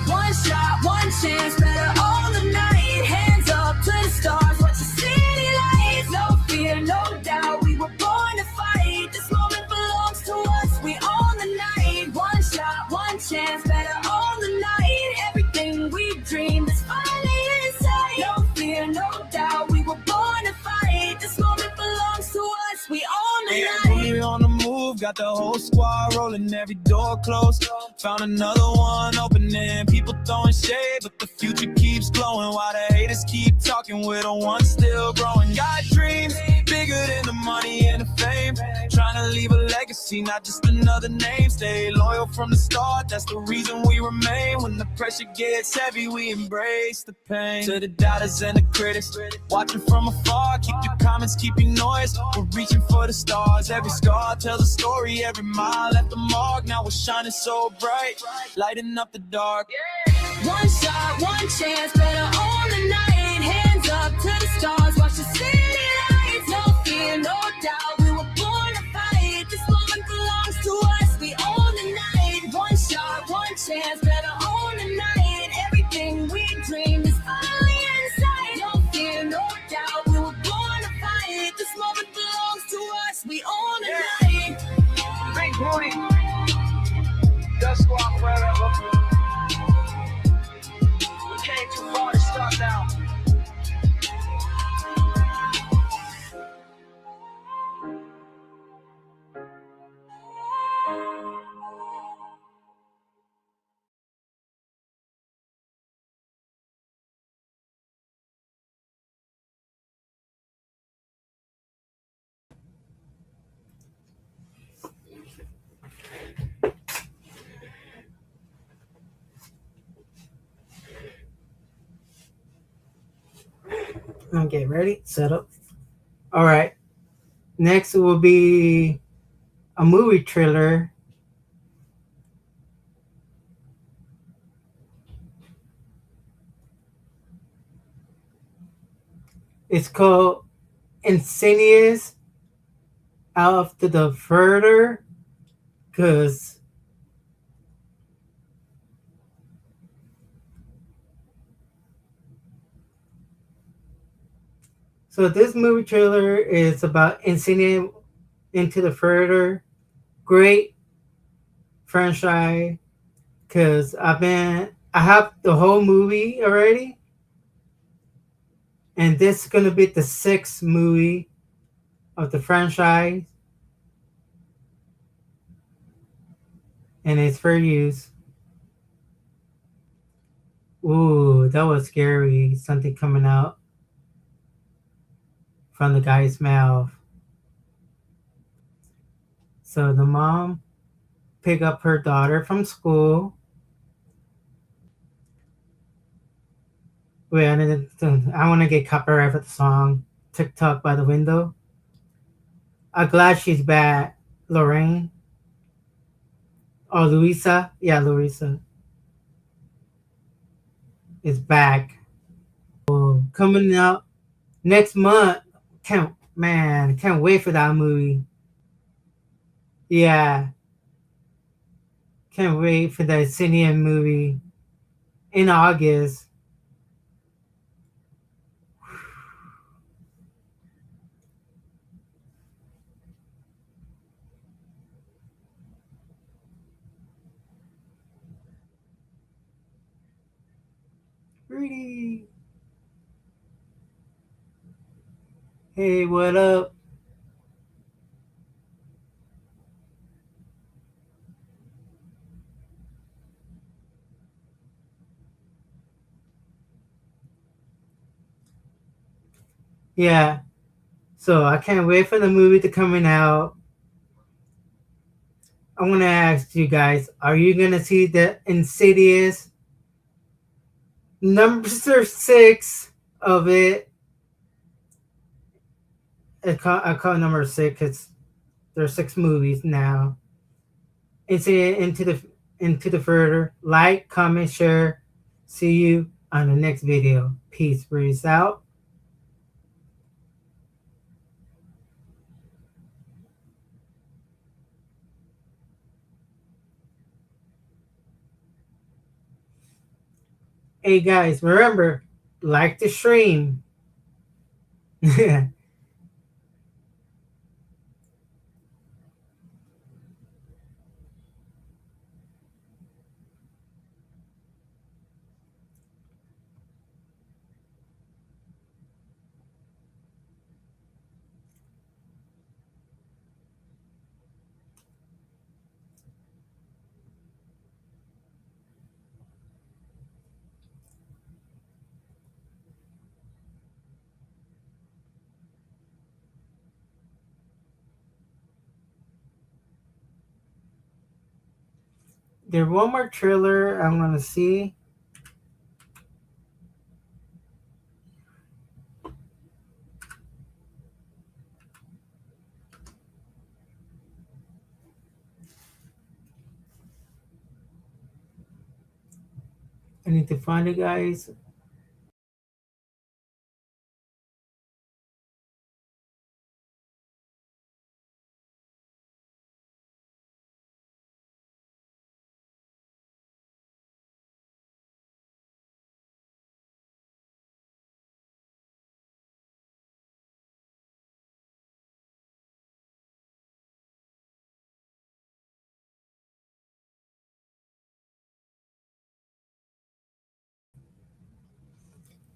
One shot, one chance, better all got the whole squad rolling, every door closed. Found another one opening, people throwing shade, but the future keeps glowing. While the haters keep talking, we're the ones still growing. Got dreams bigger than the money and the fame. Trying to leave a legacy, not just another name. Stay loyal from the start, that's the reason we remain. When the pressure gets heavy, we embrace the pain. To the doubters and the critics, watching from afar, keep your comments, keep your noise. We're reaching for the stars, every scar tells a story, every mile left a mark. Now we're shining so bright, lighting up the dark. One shot, one chance, better own the night. Hands up to the stars, watch the city lights. No fear, no doubt, we were born to fight. This moment belongs to us, we own the night. One shot, one chance, better own the night. Everything we dream is finally in sight. No fear, no doubt, we were born to fight. This moment belongs to us, we own the night. Big booty, Dust Squad forever. We came too far to stop now. Okay, ready, set up. All right. Next will be a movie trailer. It's called Insidious After the Further, because so this movie trailer is about Insidious Into the Further. Great franchise, because I have the whole movie already, and this is gonna be the 6th movie of the franchise, and it's for use. Ooh, that was scary. Something coming out from the guy's mouth. So the mom pick up her daughter from school. Wait, I want to get copyright for the song TikTok by the Window. I'm glad she's back. Lorraine. Oh, Louisa. Yeah, Louisa is back. Oh, coming out next month. Can't wait for that movie. Yeah, can't wait for the Insidious movie in August. Rudy. Hey, what up? Yeah, so I can't wait for the movie to coming out. I want to ask you guys, are you going to see the Insidious number 6 of it? I call it number 6 because there's 6 movies now. Insidious into the further. Like, comment, share. See you on the next video. Peace. Breeze out. Hey guys, remember, like the stream. There's one more trailer I'm gonna see. I need to find it, guys.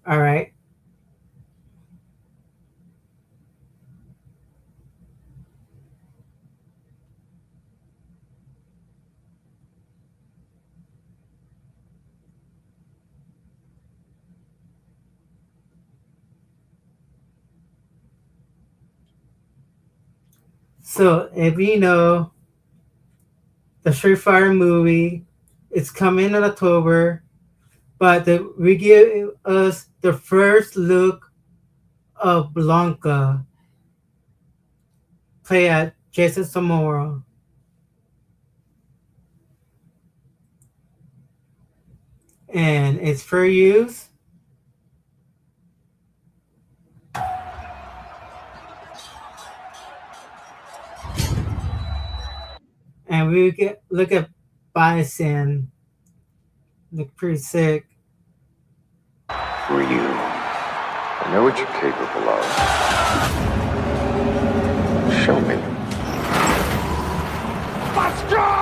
All right. So if you know the Street Fighter movie, it's coming in October, but we give us the first look of Blanca, played at Jason Momoa, and it's for use. And we get look at Bison, look pretty sick. Who are you? I know what you're capable of. Show me. Let's go!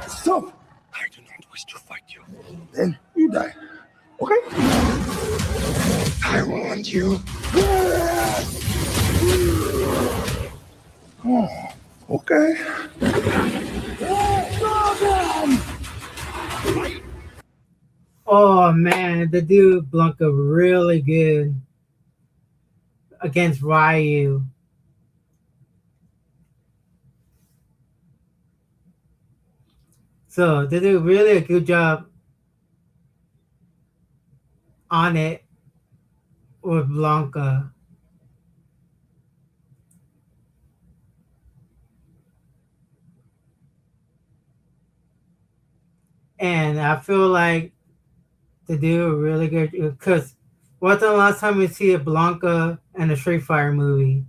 Stop! I do not wish to fight you. Then you die. Okay? I want you. Oh, okay. Oh man, the dude Blanca really good against Ryu. So they do really a good job on it with Blanca. And I feel like they do really good because what's the last time we see a Blanca and a Street Fighter movie?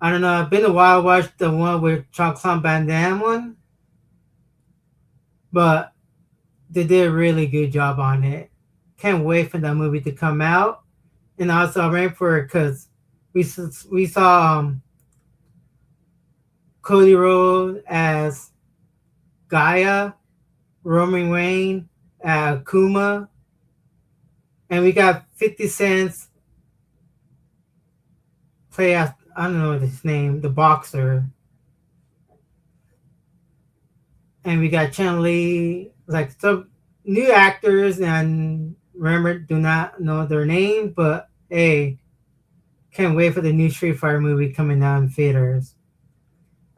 I don't know. It's been a while. I watched the one with Jean-Claude Van Damme one, but they did a really good job on it. Can't wait for that movie to come out. And also, I'm ready for it because we saw Cody Rhodes as Gaia, Roman Reigns as Kuma, and we got 50 Cent's play as, I don't know his name, the boxer. And we got Chen Li, like some new actors, and remember, do not know their name, but hey, can't wait for the new Street Fighter movie coming out in theaters.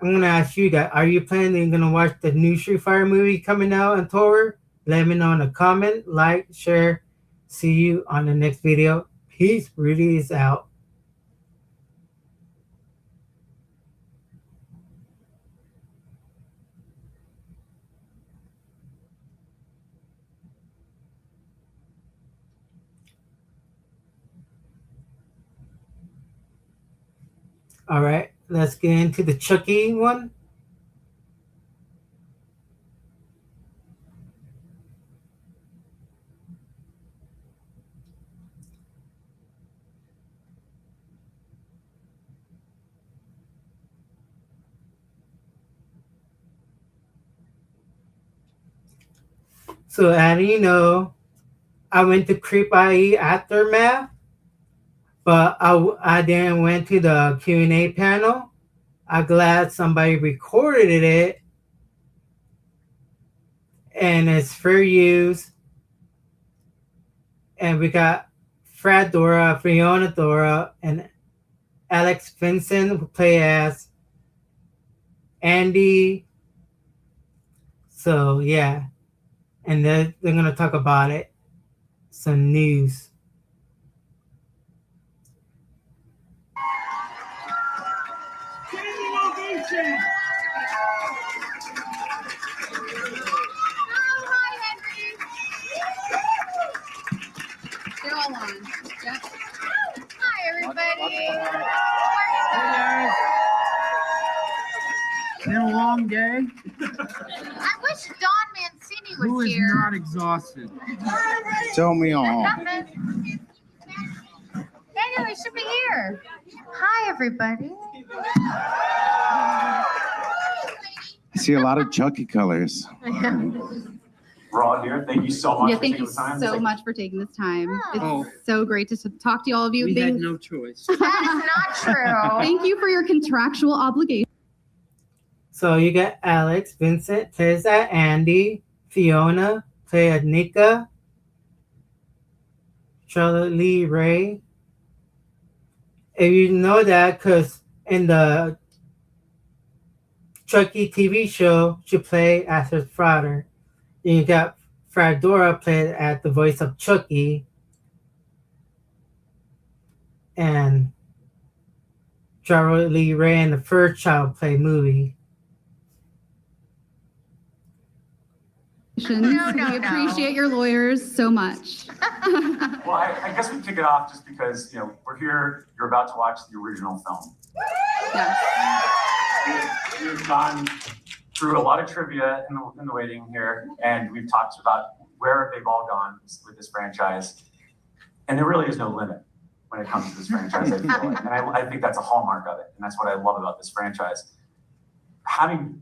I'm gonna ask you guys, are you planning gonna watch the new Street Fighter movie coming out in October? Let me know in a comment, like, share. See you on the next video. Peace. Rudy is out. All right, let's get into the Chucky one. So, as you know, I went to Creep IE Aftermath, but I didn't went to the Q&A panel. I'm glad somebody recorded it, and it's for use. And we got Brad Dourif, Fiona Dourif, and Alex Vincent, who play as Andy. So yeah, and they're gonna talk about it. Some news. They're all on. Yep. Hi, everybody. It's been a long day. I wish Don Mancini was Who is here. not exhausted? Tell me all. Nothing. Daniel, you should be here. Hi, everybody. I see a lot of Chucky colors. We're all here. Thank you so much Yeah, for thank taking you the time. so much for taking this time. Oh. It's so great to talk to all of you. We had no choice. That is not true. Thank you for your contractual obligation. So you got Alex Vincent plays as Andy, Fiona plays as Nika, Charlotte Lee Ray. If you know that, because in the Chucky TV show, she played as her father. Then you got Brad Dourif played as the voice of Chucky, and Charlotte Lee Ray in the first Child Play movie. We appreciate your lawyers so much. Well, I guess we kick it off just because, you know, we're here, you're about to watch the original film. Yes. We've gone through a lot of trivia in the waiting here, and we've talked about where they've all gone with this franchise. And there really is no limit when it comes to this franchise, I feel like. And I think that's a hallmark of it. And that's what I love about this franchise. Having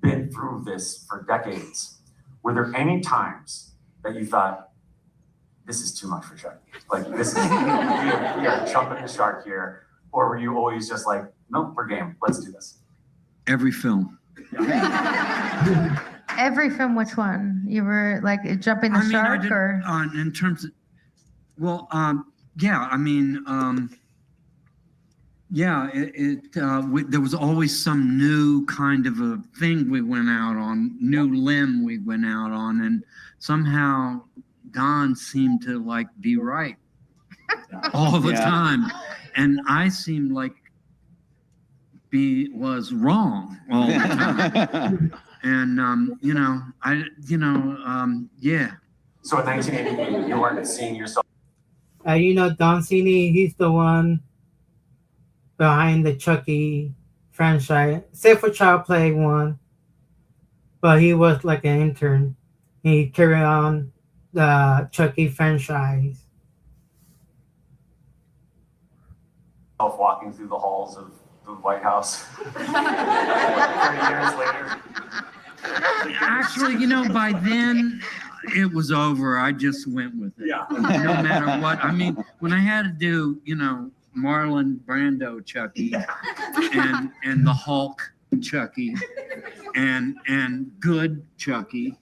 been through this for decades, were there any times that you thought, this is too much for Chucky? Like, this is, we are jumping the shark here. Or were you always just like, nope, we're game, let's do this? Every film. Every film, which one? You were like jumping the shark, or in terms of, well, yeah, I mean, yeah, there was always some new kind of a thing we went out on, new limb we went out on, and somehow Don seemed to like be right all the time, and I seemed like was wrong all the time. And yeah. So in 1980, you weren't seeing yourself. You know, Don Mancini, he's the one behind the Chucky franchise, except for Child Play 1. But he was like an intern. He carried on the Chucky franchise. Walking through the halls of the White House 30 years later. Actually, you know, by then it was over. I just went with it. Yeah. No matter what. I mean, when I had to do, you know, Marlon Brando Chucky, and the Hulk Chucky, and good Chucky,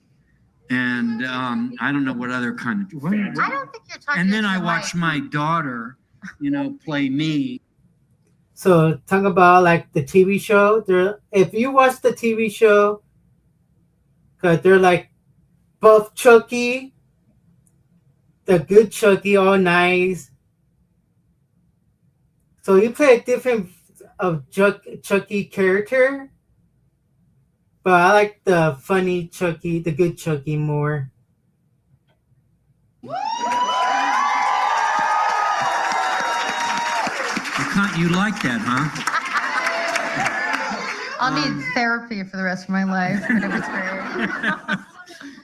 and I don't know what other kind of. I don't think you're talking. And then I watched my daughter, you know, play me. So talk about like the TV show. If you watch the TV show, cause they're like both Chucky, the good Chucky, all nice. So you play a different of Chucky character, but I like the funny Chucky, the good Chucky more. You like that, huh? I'll need therapy for the rest of my life. But it was great.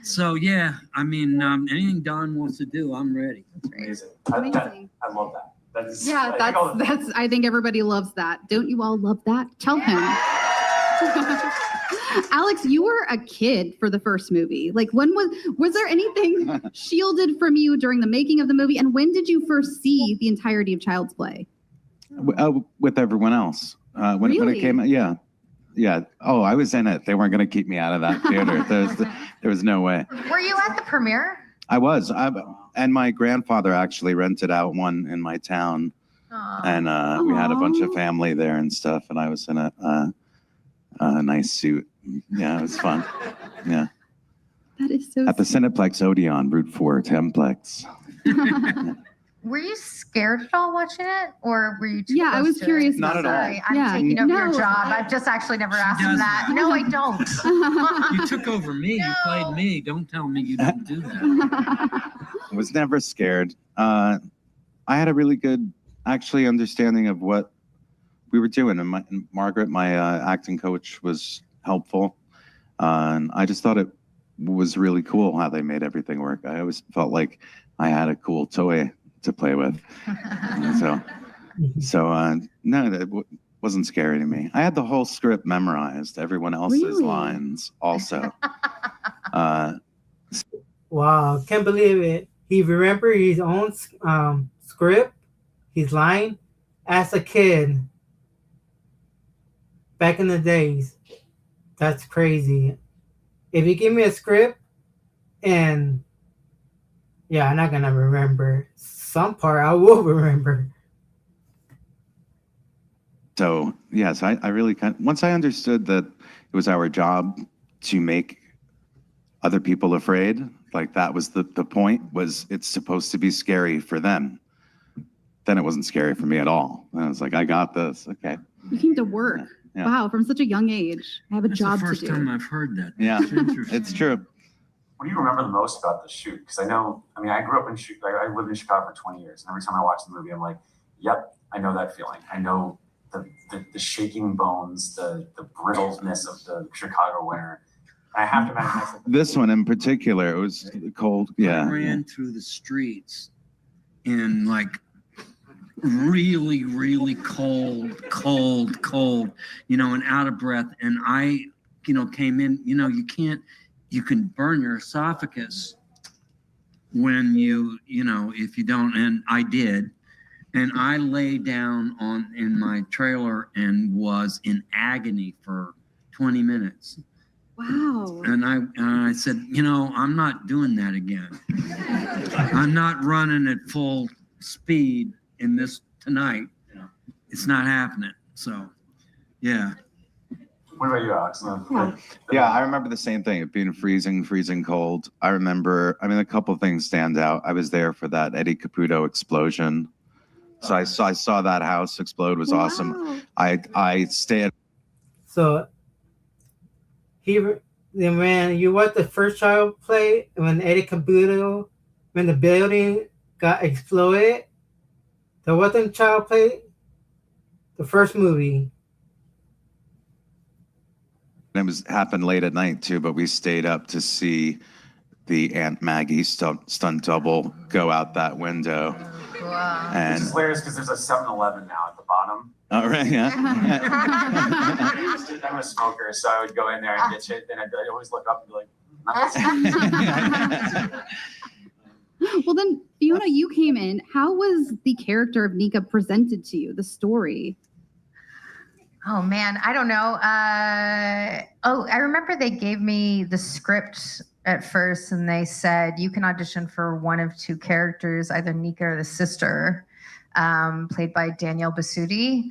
So yeah, I mean, anything Don wants to do, I'm ready. Amazing. Amazing. I love that. Yeah, that's. I think everybody loves that. Don't you all love that? Tell him. Alex, you were a kid for the first movie. Like, when was there anything shielded from you during the making of the movie? And when did you first see the entirety of Child's Play? With everyone else. When it came out, yeah. Oh, I was in it. They weren't going to keep me out of that theater. There was no way. Were you at the premiere? I was. And my grandfather actually rented out one in my town. Aww. And we had a bunch of family there and stuff. And I was in a nice suit. Yeah, it was fun. Yeah. That is so At the Cineplex Odeon, Route 4, Templex. Were you scared at all watching it, or were you? Yeah, I was curious. Not at all. Sorry, I'm taking over your job. I've just actually never asked him that. No, I don't. You took over me. You played me. Don't tell me you didn't do that. I was never scared. I had a really good, actually, understanding of what we were doing. And Margaret, my acting coach, was helpful. And I just thought it was really cool how they made everything work. I always felt like I had a cool toy to play with. So no, that wasn't scary to me. I had the whole script memorized, everyone else's lines also. Wow, can't believe it. He remembered his own script, his line, as a kid. Back in the days. That's crazy. If you give me a script and I'm not gonna remember. Some part I will remember. So yes, I really once I understood that it was our job to make other people afraid, like that was the point, was it's supposed to be scary for them. Then it wasn't scary for me at all. And I was like, I got this. Okay. You came to work. Yeah. Wow, from such a young age. I have a job to do. That's the first time I've heard that. Yeah, It's it's true. What do you remember the most about the shoot? Because I grew up in I lived in Chicago for 20 years, and every time I watch the movie, I'm like, yep, I know that feeling. I know the shaking bones, the brittleness of the Chicago winter. I have to imagine This one in particular, it was cold. Yeah. I ran through the streets in like really, really cold, and out of breath. And I, came in, you can burn your esophagus when if you don't, and I did. And I lay down in my trailer and was in agony for 20 minutes. Wow. And I said, I'm not doing that again. I'm not running at full speed in this tonight. It's not happening. So, yeah. What about you, Alex? Yeah, I remember the same thing. It being freezing cold. I remember, a couple of things stand out. I was there for that Eddie Caputo explosion. So I saw that house explode. It was awesome. I stayed. So when you watched the first Child Play, when Eddie Caputo, when the building got exploded, there wasn't Child Play, the first movie. It happened late at night too, but we stayed up to see the Aunt Maggie stunt double go out that window. Wow. And it's hilarious because there's a 7-Eleven now at the bottom. Oh, right, yeah. I'm a smoker, so I would go in there and get shit. Then I'd always look up and be like, Well, then, Fiona, you came in. How was the character of Nika presented to you, the story? Oh, man, I don't know. I remember they gave me the script at first, and they said, you can audition for one of two characters, either Nika or the sister, played by Danielle Basutti.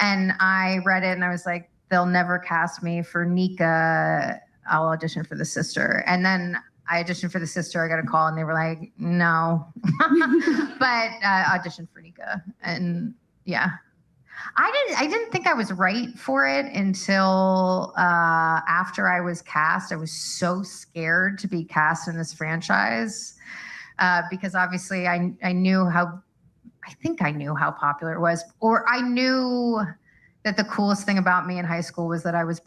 And I read it, and I was like, they'll never cast me for Nika. I'll audition for the sister. And then I auditioned for the sister. I got a call, and they were like, no. But auditioned for Nika. And, yeah. I didn't think I was right for it until after I was cast. I was so scared to be cast in this franchise because obviously I think I knew how popular it was, or I knew that the coolest thing about me in high school was that I was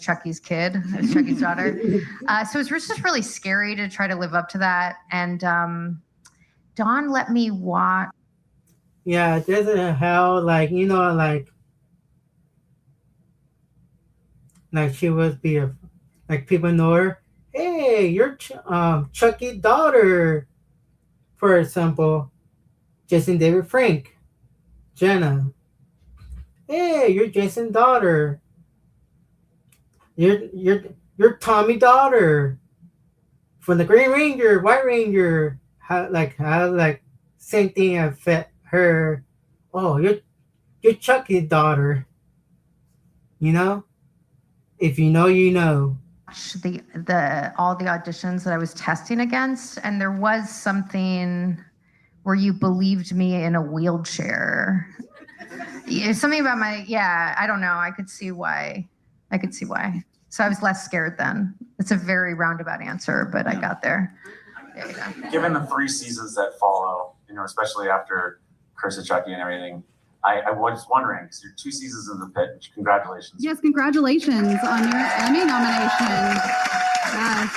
Chucky's kid, I was Chucky's daughter. So it was just really scary to try to live up to that. And Dawn let me watch. Yeah, there's a how, like she would be a, like people know her. Hey, you're Chucky's daughter, for example. Jason David Frank, Jenna. Hey, you're Jason's daughter. You're Tommy's daughter from the Green Ranger, White Ranger. How same thing affect her. Oh, you're Chucky's daughter. You know, if you know, you know. The all the auditions that I was testing against, and there was something where you believed me in a wheelchair. Something about I don't know. I could see why. So I was less scared then. It's a very roundabout answer, but I got there. There you go. Given the 3 seasons that follow, especially after Curse of Chucky and everything, I was wondering, because you're 2 seasons in the pit, which congratulations. Yes, congratulations on your Emmy nomination. Yes.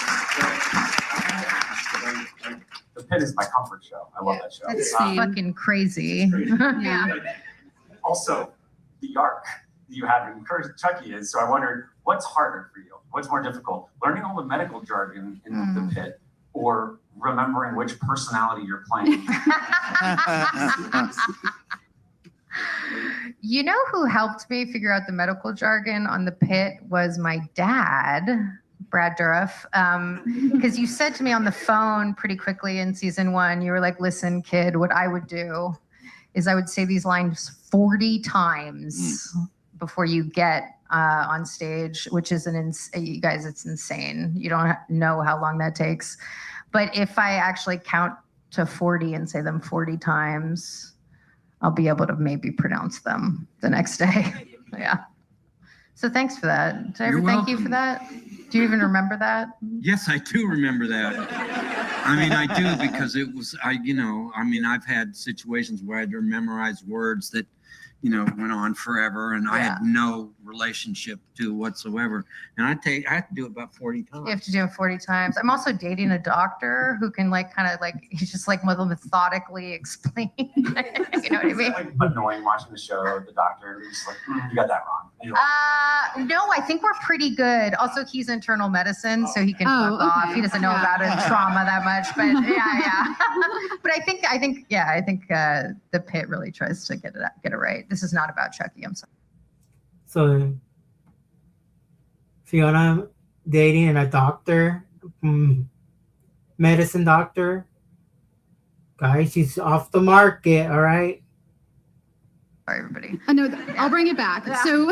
The Pit is my comfort show. I love that show. It's fucking crazy. Yeah. Also, the arc you have in Curse of Chucky is, so I wondered, what's harder for you? What's more difficult? Learning all the medical jargon in the pit, or remembering which personality you're playing? You know who helped me figure out the medical jargon on the pit was my dad, Brad Dourif. Because you said to me on the phone pretty quickly in season 1, you were like, listen, kid, what I would do is I would say these lines 40 times before you get on stage, which is you guys, it's insane. You don't know how long that takes. But if I actually count to 40 and say them 40 times, I'll be able to maybe pronounce them the next day. Yeah. So thanks for that. Did I ever thank you for that? Do you even remember that? Yes, I do remember that. I mean, I do, because it was, I've had situations where I had to memorize words that, went on forever, and I had no relationship to whatsoever. And I have to do it about 40 times. You have to do it 40 times. I'm also dating a doctor who can he's just methodically explain. You know what I mean? Like annoying watching the show, the doctor is like, you got that wrong. No, I think we're pretty good. Also, he's internal medicine, so he can fuck off. He doesn't know about trauma that much, but yeah. But I think the pit really tries to get it right. This is not about Chucky. I'm sorry. So Fiona dating a doctor, medicine doctor. Guys, she's off the market, all right? Sorry, everybody. No, I'll bring it back. Yeah. So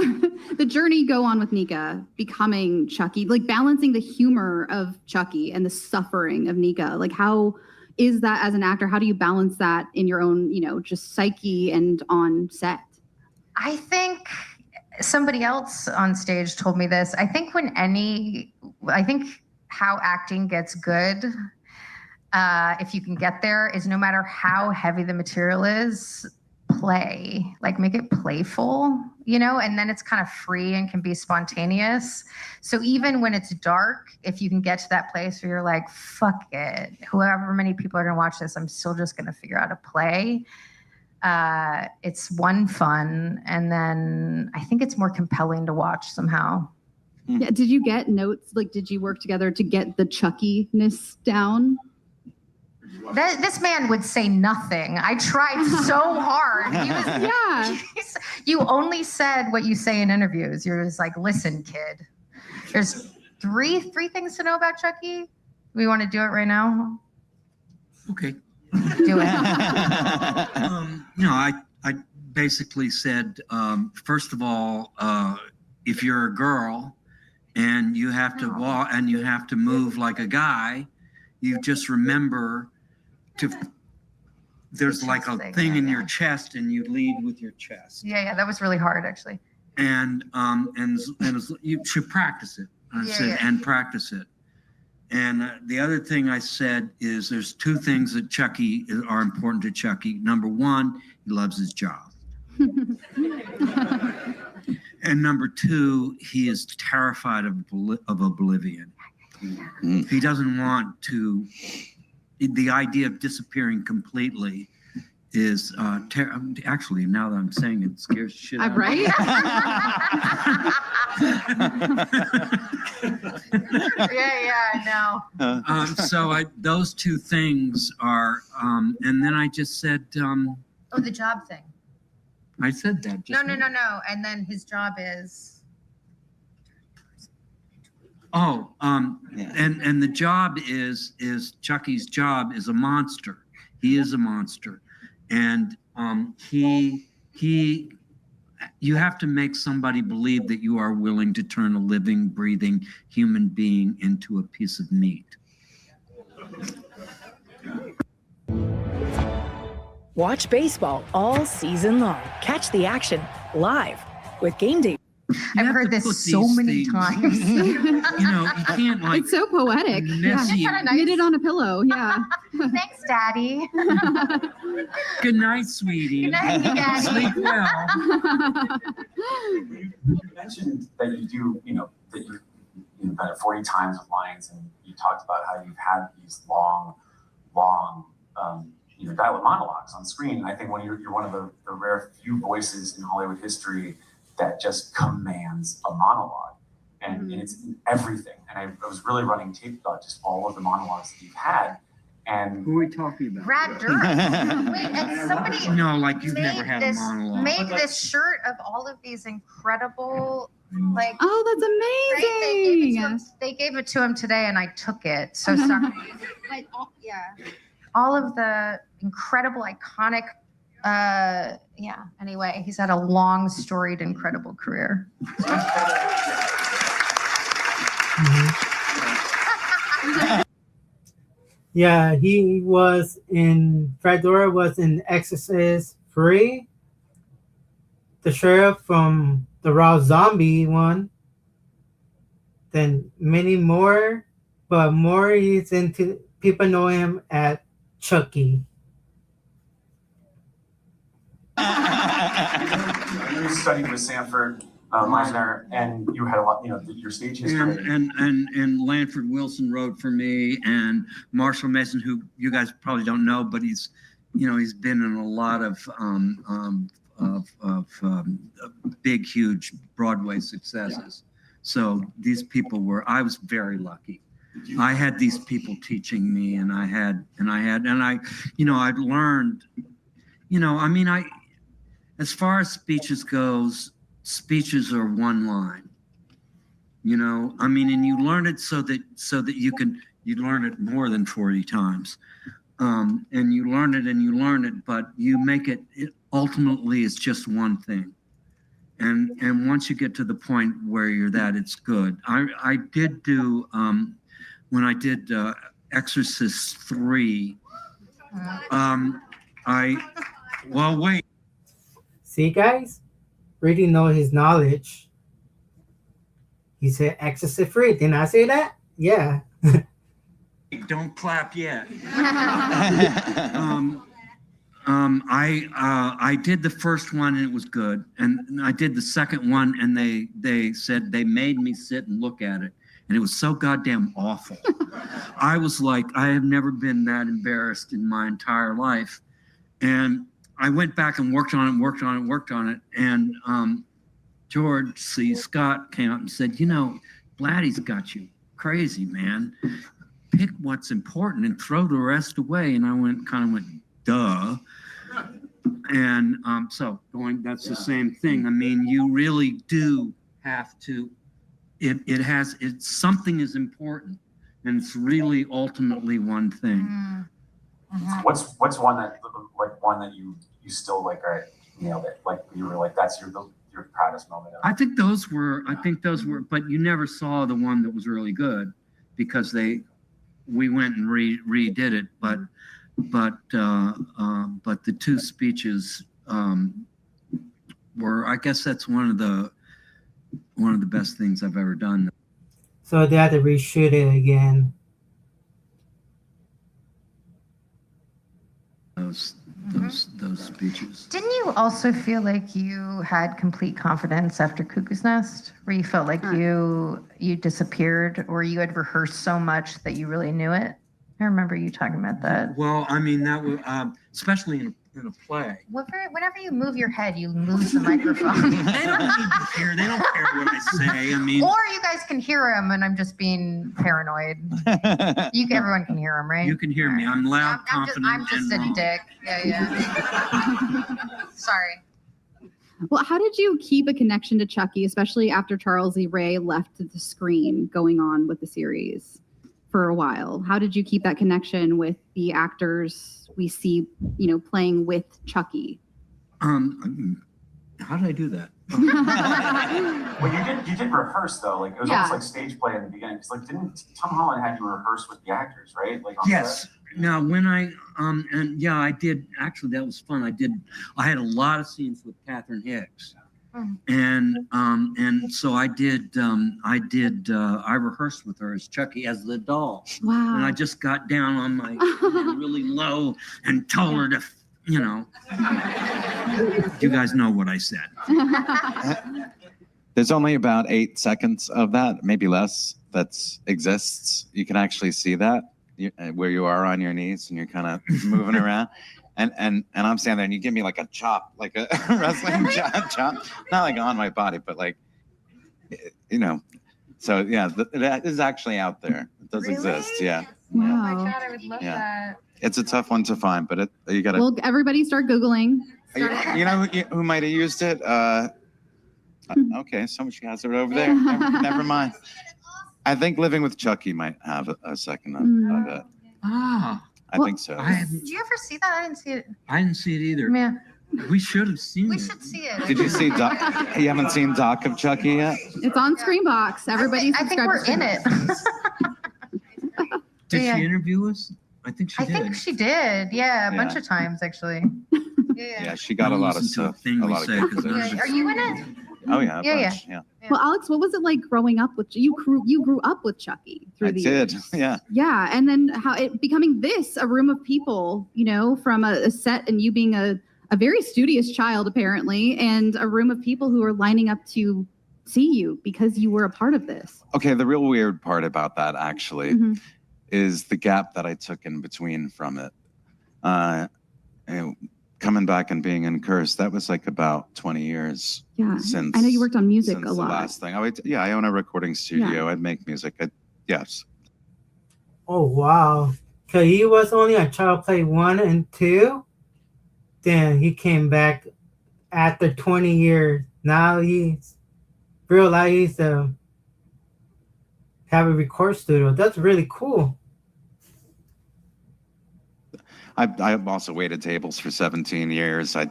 the journey go on with Nika becoming Chucky, like balancing the humor of Chucky and the suffering of Nika. Like, how is that as an actor? How do you balance that in your own, just psyche and on set? I think somebody else on stage told me this. I think how acting gets good, if you can get there, is no matter how heavy the material is, make it playful, and then it's kind of free and can be spontaneous. So even when it's dark, if you can get to that place where you're like, fuck it, whoever many people are going to watch this, I'm still just going to figure out a play. It's fun, and then I think it's more compelling to watch somehow. Yeah. Did you get notes? Like, did you work together to get the Chucky-ness down? This man would say nothing. I tried so hard. You only said what you say in interviews. You're just like, listen, kid, there's three things to know about Chucky. We want to do it right now. Okay. Do it. I basically said, first of all, if you're a girl and you have to walk and you have to move like a guy, you just remember there's like a thing in your chest, and you lead with your chest. Yeah, that was really hard, actually. And you should practice it. I said, and practice it. And the other thing I said is there's 2 things that Chucky are important to Chucky. Number 1, he loves his job. And number 2, he is terrified of oblivion. He doesn't want to. The idea of disappearing completely is actually, now that I'm saying it, scares shit out of me. Right? Yeah, I know. So those two things are, and then I just said, Oh, the job thing. I said that. Just No. And then his job is. Oh, and the job is Chucky's job is a monster. He is a monster, and you have to make somebody believe that you are willing to turn a living, breathing human being into a piece of meat. Watch baseball all season long. Catch the action live with Game Day. I've heard this so many times. You can't like. It's so poetic. Messy. Yeah. Knitted on a pillow. Yeah. Thanks, Daddy. Good night, sweetie. Good night, Daddy. Sleep well. You mentioned that you do, that you've done it 40 times with Lions, and you talked about how you've had these long, dialogue monologues on screen. I think you're one of the rare few voices in Hollywood history that just commands a monologue, and it's in everything. And I was really running tape about just all of the monologues that you've had. And who are we talking about? Brad Dourif. Wait, and somebody you've never had a monologue. Made this shirt of all of these incredible, like. Oh, that's amazing! They gave it to him today, and I took it. So sorry. All of the incredible, iconic. Anyway, he's had a long, storied, incredible career. Yeah, he was in. Brad Dourif was in Exorcist 3. The sheriff from the Raw Zombie one. Then many more, but more he's into. People know him at Chucky. You studied with Sanford Meisner, and you had a lot, your stage history. And Lanford Wilson wrote for me, and Marshall Mason, who you guys probably don't know, but he's been in a lot of big, huge Broadway successes. So these people I was very lucky. I had these people teaching me, and I learned, as far as speeches goes, speeches are one line, and you learn it so that you learn it more than 40 times. And you learn it, but you make it ultimately it's just one thing. And once you get to the point where you're that, it's good. I did do, when I did Exorcist 3, wait. See, guys? Really know his knowledge. He said Exorcist 3. Didn't I say that? Yeah. Don't clap yet. I did the first one and it was good, and I did the second one and they said they made me sit and look at it, and it was so goddamn awful. I was like, I have never been that embarrassed in my entire life, and I went back and worked on it, and George C. Scott came up and said, Blatty's got you crazy, man. Pick what's important and throw the rest away. And I went, duh. And that's the same thing. I mean, you really do have to, something is important, and it's really ultimately one thing. What's one that you still all right, nailed it? Like you were like, that's your proudest moment. I think those were, but you never saw the one that was really good because we went and redid it, but the two speeches were, I guess that's one of the best things I've ever done. So they had to reshoot it again. Those speeches. Didn't you also feel like you had complete confidence after Cuckoo's Nest, where you felt like you disappeared, or you had rehearsed so much that you really knew it? I remember you talking about that. Well, I mean, that was especially in a play. Whenever you move your head, you lose the microphone. They don't need to hear. They don't care what I say. I mean, or you guys can hear him, and I'm just being paranoid. Everyone can hear him, right? you can hear me. I'm loud, confident, I'm just and a wrong. dick. Yeah. Sorry. Well, how did you keep a connection to Chucky, especially after Charles E. Ray left the screen going on with the series for a while? How did you keep that connection with the actors we see, playing with Chucky? How did I do that? Well, you did rehearse though. Like it was almost like stage play in the beginning. Because like didn't Tom Holland had you rehearse with the actors, right? Like on Yes. set? Now when I I did. Actually, that was fun. I had a lot of scenes with Catherine Hicks, and so I did. I rehearsed with her as Chucky, as the doll. Wow. And I just got down on my really low and told her to, you guys know what I said. There's only about 8 seconds of that, maybe less, that exists. You can actually see that where you are on your knees and you're kind of moving around. And I'm standing there and you give me like a chop, like a wrestling chop, not like on my body, but like, So yeah, that is actually out there. It does exist. Yeah. Wow. Oh my God, I would love that. It's a tough one to find, but you gotta. Well, everybody start Googling. You know who might have used it? Okay, somebody has it over there. Never mind. I think Living with Chucky might have a second of it. Ah. I think so. Did you ever see that? I didn't see it. I didn't see it either. Yeah. We should have seen it. We should see it. Did you see Doc? You haven't seen Doc of Chucky yet? It's on Screenbox. Everybody I think subscribe to we're in it. Screenbox. Did Yeah. she interview us? I think she did. I think she did. Yeah, a bunch Yeah. of times actually. Yeah, she got a lot of stuff. A lot of good Yeah. Are you in it? Oh yeah, a Yeah, bunch, yeah. Well, Alex, what was it like growing up with you? Grew up with Chucky through I the did. years. Yeah. Yeah, and then how it becoming a room of people, from a set, and you being a very studious child apparently, and a room of people who are lining up to see you because you were a part of this. Okay, the real weird part about that actually is the gap that I took in between from it. Coming back and being in Curse, that was like about 20 years. Yeah, Since I know you worked on music since a the lot. last thing. I own a recording studio. I'd make music. Yes. Oh wow! So he was only on Child Play 1 and 2. Then he came back after 20 years. Now he's realized he's have a record studio. That's really cool. I've also waited tables for 17 years. I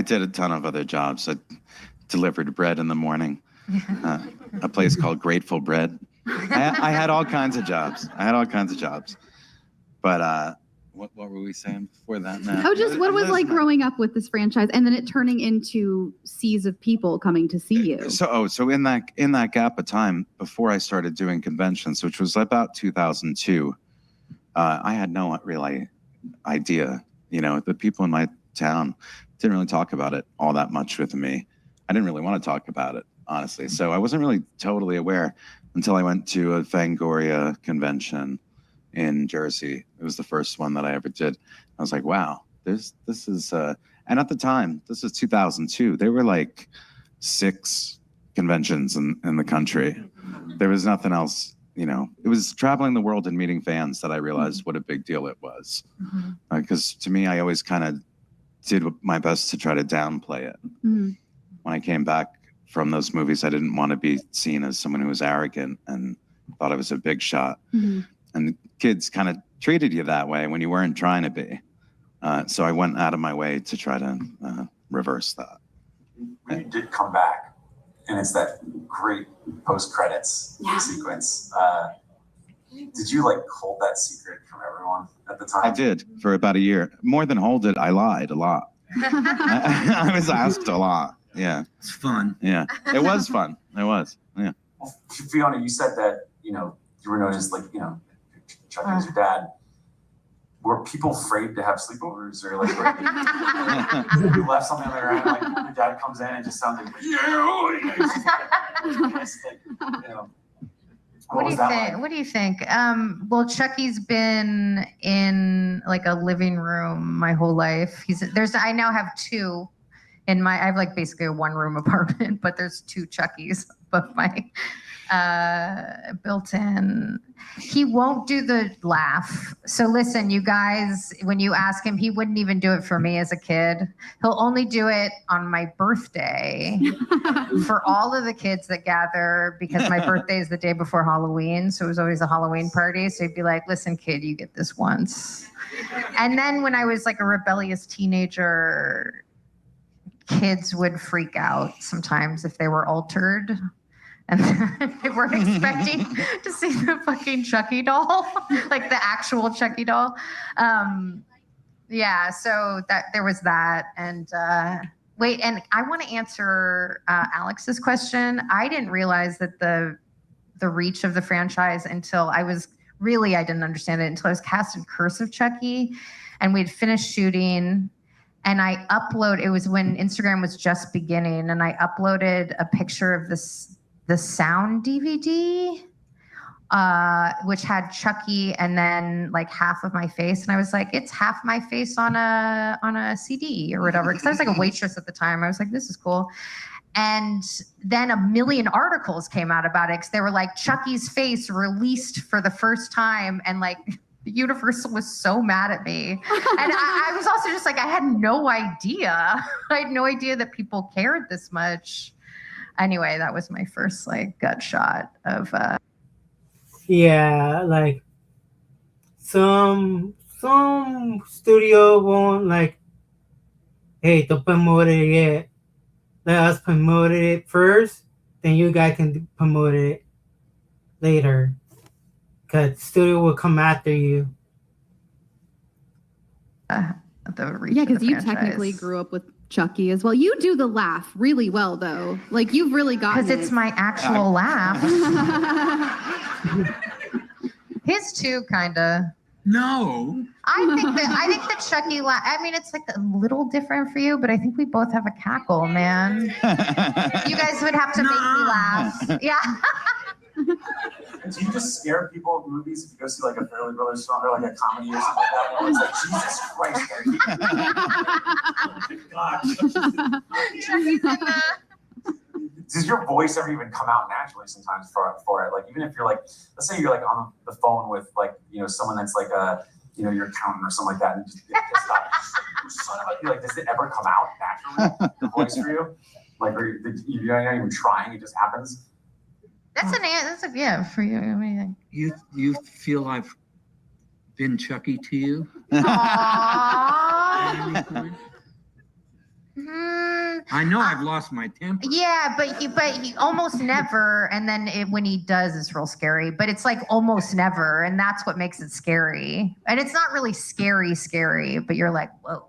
did a ton of other jobs. I delivered bread in the morning. A place called Grateful Bread. I had all kinds of jobs. But what were we saying before that? Now? Oh, just what it was like growing up with this franchise, and then it turning into seas of people coming to see you. So in that gap of time before I started doing conventions, which was about 2002, I had no really idea. The people in my town didn't really talk about it all that much with me. I didn't really want to talk about it, honestly. So I wasn't really totally aware until I went to a Fangoria convention in Jersey. It was the first one that I ever did. I was like, wow, this is, and at the time, this is 2002, there were like 6 conventions in the country. There was nothing else, it was traveling the world and meeting fans that I realized what a big deal it was. Because to me, I always kind of did my best to try to downplay it. When I came back from those movies, I didn't want to be seen as someone who was arrogant and thought I was a big shot. And kids kind of treated you that way when you weren't trying to be. So I went out of my way to try to reverse that. When you did come back, and it's that great post-credits sequence, did you hold that secret from everyone at the time? I did for about a year. More than hold it, I lied a lot. I was asked a lot. Yeah. It's fun. Yeah. It was fun. It was. Yeah. Well, Fiona, you said that, you were known as Chucky as your dad. Were people afraid to have sleepovers, or you left something on the ground, your dad comes in and just sounds like, What do you think? What do you think? Well, Chucky's been in like a living room my whole life. I now have two I have like basically a 1-room apartment, but there's 2 Chuckies above my built in. He won't do the laugh. So listen, you guys, when you ask him, he wouldn't even do it for me as a kid. He'll only do it on my birthday for all of the kids that gather, because my birthday is the day before Halloween. So it was always a Halloween party. So he'd be like, listen, kid, you get this once. And then when I was like a rebellious teenager, kids would freak out sometimes if they were altered. And they weren't expecting to see the fucking Chucky doll, like the actual Chucky doll. Yeah, so there was that. And wait, and I want to answer Alex's question. I didn't realize that the reach of the franchise until I didn't understand it until I was cast in Curse of Chucky, and we'd finished shooting. And it was when Instagram was just beginning, and I uploaded a picture of the sound DVD, which had Chucky and then like half of my face. And I was like, it's half my face on a CD or whatever. Because I was like a waitress at the time. I was like, this is cool. And then a million articles came out about it because they were like, Chucky's face released for the first time. And like, Universal was so mad at me. And I was also just like, I had no idea. I had no idea that people cared this much. Anyway, that was my first like gut shot of Yeah, like some studio won't like, hey, don't promote it yet. Let us promote it first, then you guys can promote it later. Cause studio will come after you. Yeah, because you technically grew up with Chucky as well. You do the laugh really well, though. Like you've really gotten because it's my actual laugh. His too, kind of. No. I think the Chucky laugh. I mean, it's like a little different for you, but I think we both have a cackle, man. You guys would have to make me laugh. Yeah. Do you just scare people in movies if you go see like a Fairly Brothers film or like a comedy or something like that? Or it's like, Jesus Christ, does your voice ever even come out naturally sometimes for it? Like even if you're like, let's say you're like on the phone with like, someone that's like your accountant or something like that, and just son of a, like, does it ever come out naturally, the voice for you? Like, you're not even trying, it just happens? That's a yeah for you. What do you think? You feel I've been Chucky to you? I know I've lost my temper. Yeah, but he almost never. And then when he does, it's real scary. But it's like almost never, and that's what makes it scary. And it's not really scary, but you're like, whoa.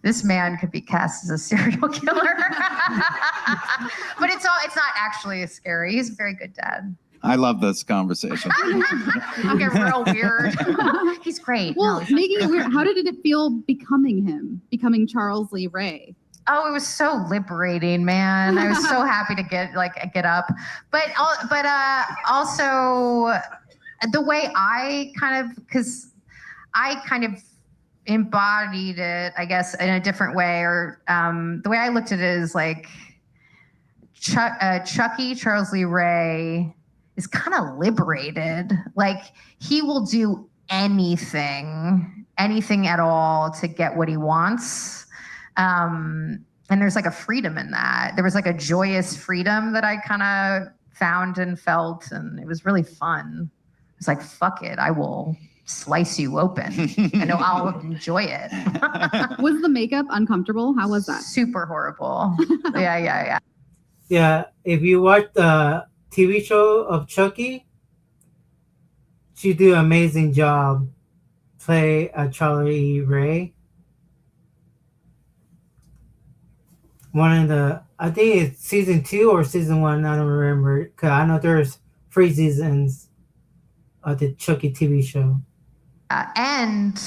This man could be cast as a serial killer. But it's not actually as scary. He's a very good dad. I love this conversation. You get real weird. He's great. Well, making it weird. How did it feel becoming Charles Lee Ray? Oh, it was so liberating, man. I was so happy to get up. But also the way I kind of embodied it, I guess, in a different way, or the way I looked at it is like Chucky, Charles Lee Ray, is kind of liberated. Like he will do anything at all to get what he wants. And there's like a freedom in that. There was like a joyous freedom that I kind of found and felt, and it was really fun. It was like, fuck it, I will slice you open. I know I'll enjoy it. Was the makeup uncomfortable? How was that? Super horrible. Yeah. Yeah, if you watch the TV show of Chucky, she did an amazing job play Charlie Ray. I think it's season 2 or season 1, I don't remember. Because I know there's 3 seasons of the Chucky TV show. And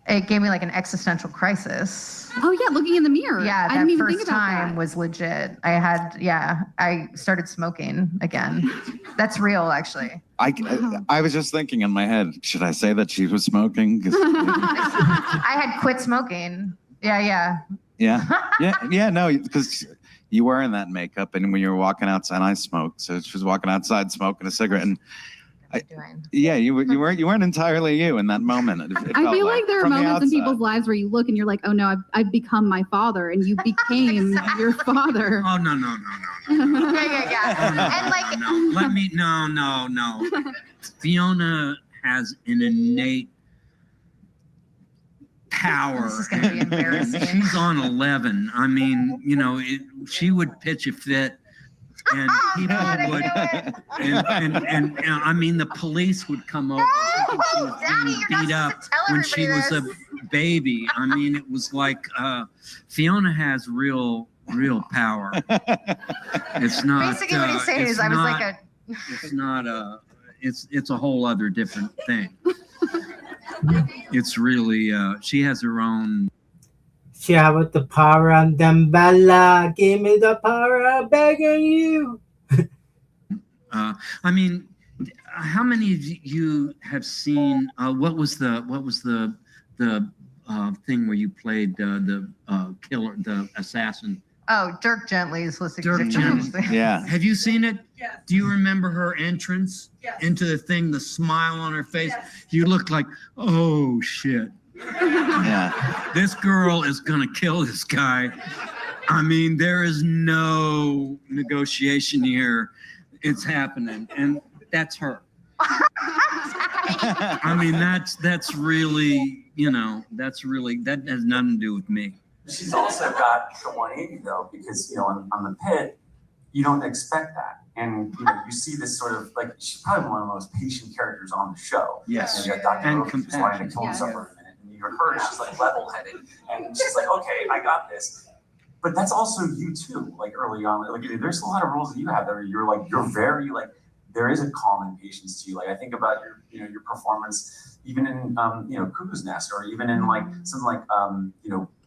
it gave me like an existential crisis. Oh yeah, looking in the mirror. Yeah, I didn't that even first think about time that. was legit. I started smoking again. That's real, actually. I was just thinking in my head, should I say that she was smoking? 'Cause- I had quit smoking. Yeah. no, because you were in that makeup, and when you were walking outside, I smoked. So she was walking outside smoking a cigarette, and you weren't entirely you in that moment. It I felt feel like there are from the moments in outside. people's lives where you look and you're like, oh no, I've become my father, and you became your father. Oh no. Yeah. And like, No. Let me. No. Fiona has an innate power. This is gonna be embarrassing. She's on 11. I mean, she would pitch a fit, and people would, and I mean, the police would come over. She was being beat up when she was a baby. I mean, it was like Fiona has real power. It's not. Basically, what he's saying is, I was like a. It's not a. It's a whole other different thing. It's really. She has her own. Share with the power and them Bella. Give me the power, I'm begging you. I mean, how many of you have seen? What was the thing where you played the killer, the assassin? Oh, Dirk Gently's listening. Dirk Gently. Yeah. Have you seen it? Yes. Do you remember her entrance into the thing? The smile on her face. Yes. You looked like, oh shit. Yeah. This girl is gonna kill this guy. I mean, there is no negotiation here. It's happening, and that's her. I mean, that's really, that has nothing to do with me. She's also got the 180 though, because on the pit, you don't expect that, and you see this sort of like she's probably one of the most patient characters on the show. Yes, you got Dr. and Dourif, who's wanting to kill himself for a minute, and you heard her, she's like level-headed, and she's like, okay, I got this. But that's also you too. Like early on, like there's a lot of roles that you have that you're very like there is a calm and patience to you. Like I think about your performance even in Cuckoo's Nest, or even in like something like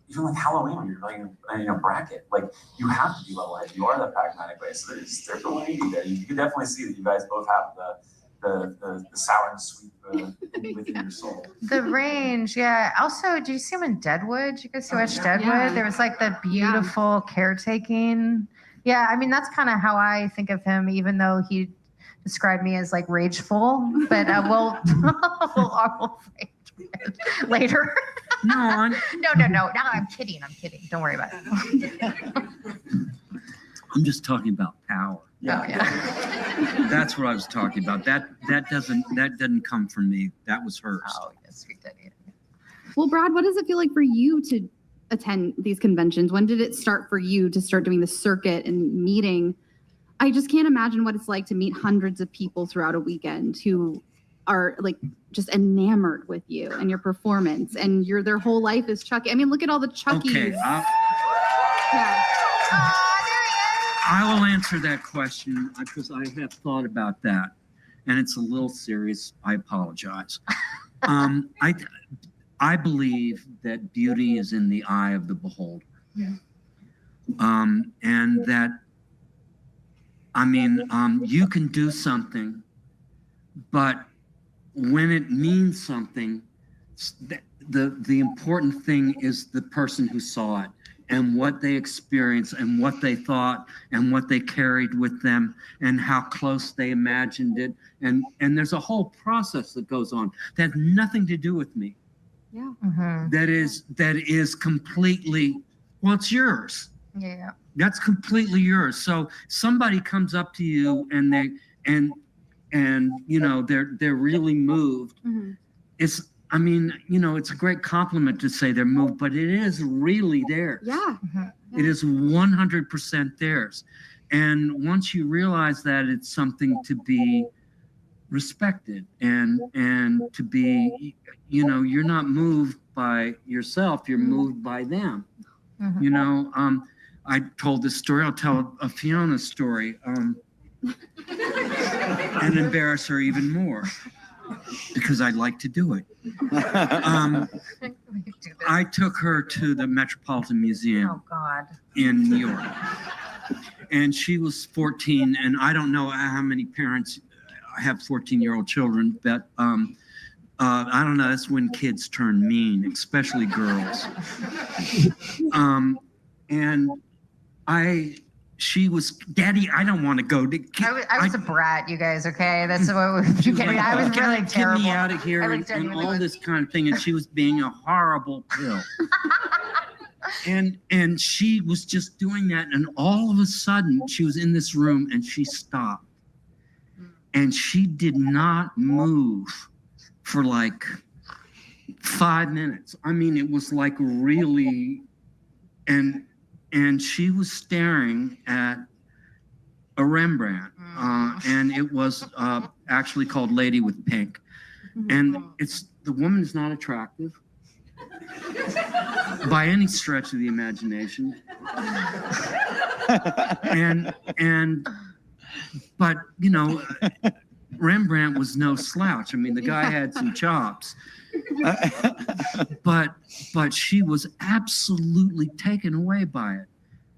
even like Halloween when you're playing bracket. Like you have to be level-headed. You are that pragmatic way. So there's the 180 there. You can definitely see that you guys both have the sour and sweet within your soul. The range, yeah. Also, did you see him in Deadwood? Did you guys watch Deadwood? Yeah. There was like the beautiful caretaking. Yeah, I mean that's kind of how I think of him, even though he described me as like rageful. But we'll fight later. No, I'm kidding. Don't worry about it. I'm just talking about power. Yeah. Oh, yeah. That's what I was talking about. That doesn't come from me. That was hers. Oh, yes, we did. Well, Brad, what does it feel like for you to attend these conventions? When did it start for you to start doing the circuit and meeting? I just can't imagine what it's like to meet hundreds of people throughout a weekend who are like just enamored with you and your performance, and their whole life is Chucky. I mean, look at all the Chuckies. Okay. Yeah. I will answer that question because I have thought about that, and it's a little serious. I apologize. I believe that beauty is in the eye of the beholder. Yeah. And that, I mean, you can do something, but when it means something, the important thing is the person who saw it and what they experienced and what they thought and what they carried with them and how close they imagined it. And there's a whole process that goes on that has nothing to do with me. Yeah. Mm-hmm. That is completely, well, it's yours. Yeah. That's completely yours. So somebody comes up to you and they're really moved. Mm-hmm. It's a great compliment to say they're moved, but it is really theirs. Yeah. Mm-hmm. It is 100% theirs. And once you realize that, it's something to be respected and to be, you're not moved by yourself, you're moved by them. Mm-hmm. I told this story, I'll tell a Fiona story and embarrass her even more because I'd like to do it. do this. I took her to the Metropolitan Museum Oh God. in New York. And she was 14, and I don't know how many parents have 14-year-old children, but I don't know, that's when kids turn mean, especially girls. And she was, Daddy, I don't want to go. I was a brat, you guys, okay? That's what you get. I was really terrible. Get me out of here and all this kind of thing. And she was being a horrible pill. And she was just doing that. And all of a sudden, she was in this room and she stopped. And she did not move for like 5 minutes. I mean, it was like really, and she was staring at a Rembrandt, and it was actually called Lady with Pink. And the woman is not attractive by any stretch of the imagination. But you know, Rembrandt was no slouch. I mean, the guy had some chops. But she was absolutely taken away by it.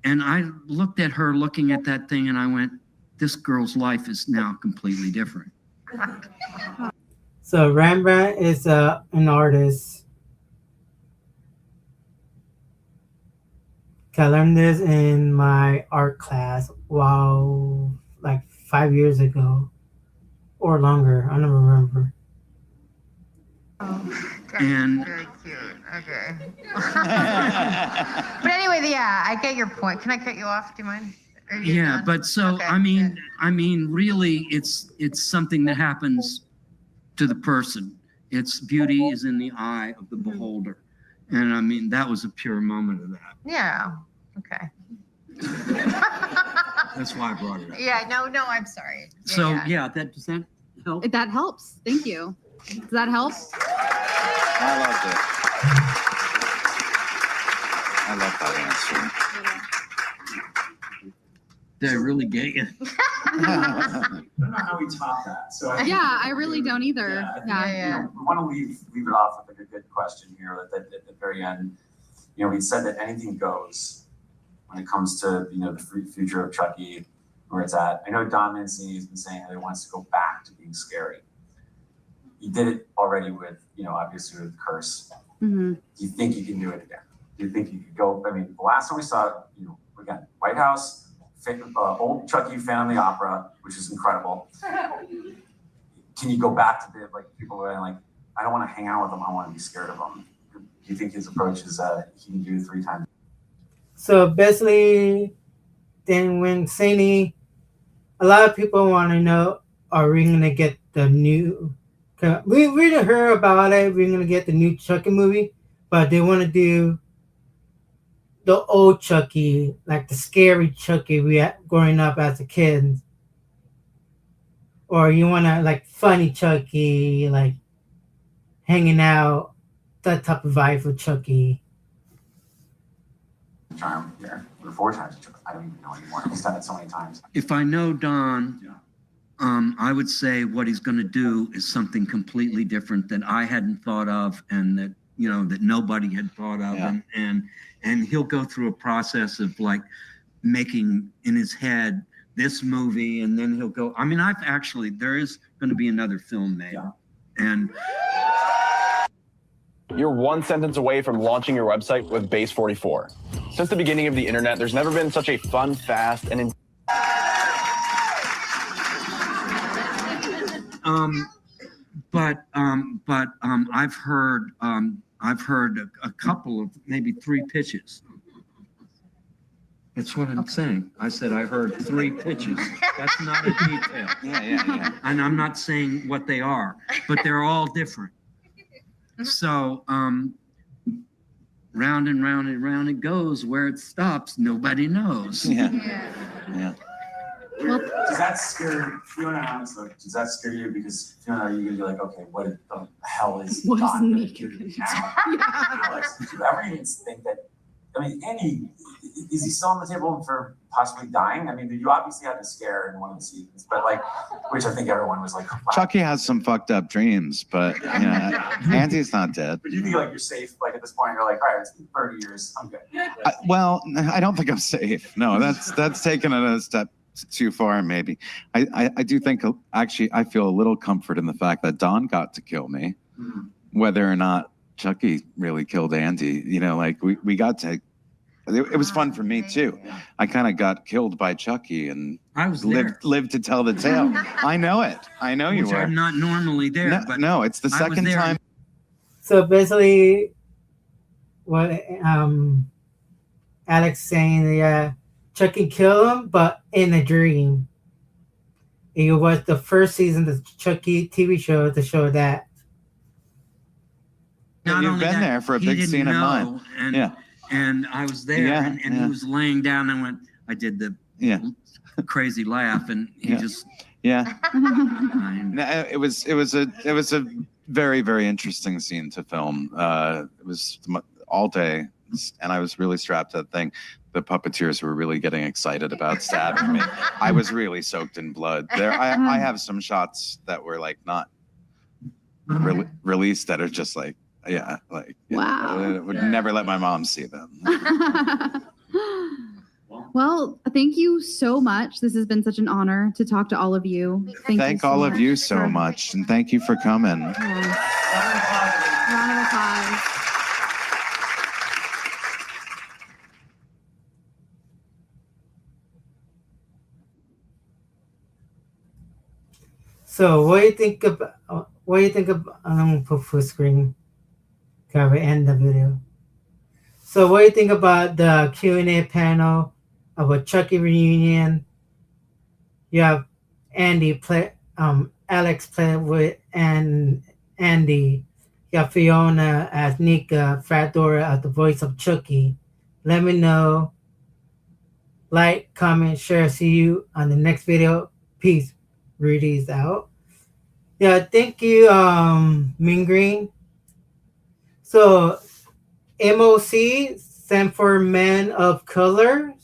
And I looked at her looking at that thing and I went, this girl's life is now completely different. So Rembrandt is an artist. I learned this in my art class, like 5 years ago or longer. I don't remember. Oh, And very cute. Okay. But anyway, yeah, I get your point. Can I cut you off? Do you mind? yeah, but so Okay, I mean, really, it's something that happens to the person. It's beauty is in the eye of the beholder, and I mean that was a pure moment of that. Yeah. Okay. That's why I brought it up. Yeah. No. I'm sorry. So yeah, does that help? That helps. Thank you. Does that help? I loved it. I love that answer. Did I really get you? I don't know how we top that. So Yeah, I really don't either. You know, we want to leave it off with a good question here at the very end. You know, we said that anything goes when it comes to, you know, the future of Chucky, where it's at. I know Don Mancini has been saying that he wants to go back to being scary. He did it already with, you know, obviously with Curse. Mm-hmm. Do you think you can do it again? Do you think you could go? I mean, the last time we saw, you know, again, White House, old Chucky Family Opera, which is incredible. Can you go back to the, like, people who are like, I don't want to hang out with them, I want to be scared of them? Do you think his approach is he can do 3 times? So basically, then when Sani, a lot of people want to know, are we going to get the new, we really heard about it, we're going to get the new Chucky movie, but they want to do the old Chucky, like the scary Chucky we had growing up as a kid. Or you want to, like, funny Chucky, like, hanging out, that type of vibe for Chucky. Charm here. Or 4 times. I don't even know anymore. He's done it so many times. If I know Don, I would say what he's going to do is something completely different that I hadn't thought of, and that, you know, that nobody had thought of. Yeah. And he'll go through a process of like making in his head this movie, and then he'll go. I mean, there is going to be another film made, and you're 1 sentence away from launching your website with Base 44. Since the beginning of the internet, there's never been such a fun, fast, and I've heard a couple of maybe 3 pitches. That's what I'm saying. I said I heard 3 pitches. That's not a detail. Yeah. And I'm not saying what they are, but they're all different. So round and round and round it goes. Where it stops, nobody knows. Yeah. Does that scare Fiona? Honestly, does that scare you? Because Fiona, are you gonna be like, okay, what the hell is What is Don gonna Nika do gonna now? Alex, do you ever even think that? I mean, is he still on the table for possibly dying? I mean, you obviously had the scare in one of the seasons, but like, which I think everyone was like, wow. Chucky has some fucked up dreams, but yeah, Andy's not dead. But you think like you're safe, like at this point, you're like, all right, it's been 30 years, I'm good. Well, I don't think I'm safe. No, that's taking it a step too far, maybe. I do think, actually, I feel a little comfort in the fact that Don got to kill me, whether or not Chucky really killed Andy. You know, like we got to. It was fun for me too. I kind of got killed by Chucky, and I was lived to tell the tale. I know it. I know you Which were. I'm not normally there, but no, it's the I was second there. time. So basically, what Alex saying, yeah, Chucky killed him, but in a dream. It was the first season of the Chucky TV show to show that. Not You've only been that, there for a he big didn't scene of know, mine. And, Yeah. and I was there, Yeah, and yeah. he was laying down and went, I did the crazy laugh, and he just. Yeah. No, it was a very, very interesting scene to film. It was all day, and I was really strapped to that thing. The puppeteers were really getting excited about stabbing me. I was really soaked in blood. I have some shots that were like not released that are just like, Wow. I would never let my mom see them. Well, thank you so much. This has been such an honor to talk to all of you. Thank you all so of you much so for- much, and thank you for coming. Round of applause. So what do you think about? What do you think of? I'm gonna put full screen. Cover end the video. So what do you think about the Q&A panel of a Chucky reunion? You have Andy play, Alex play with Andy. You have Fiona as Nika, Brad Dourif as the voice of Chucky. Let me know. Like, comment, share. See you on the next video. Peace. Rudy's out. Yeah, thank you, Mean Green. So, MOC stand for Men of Color.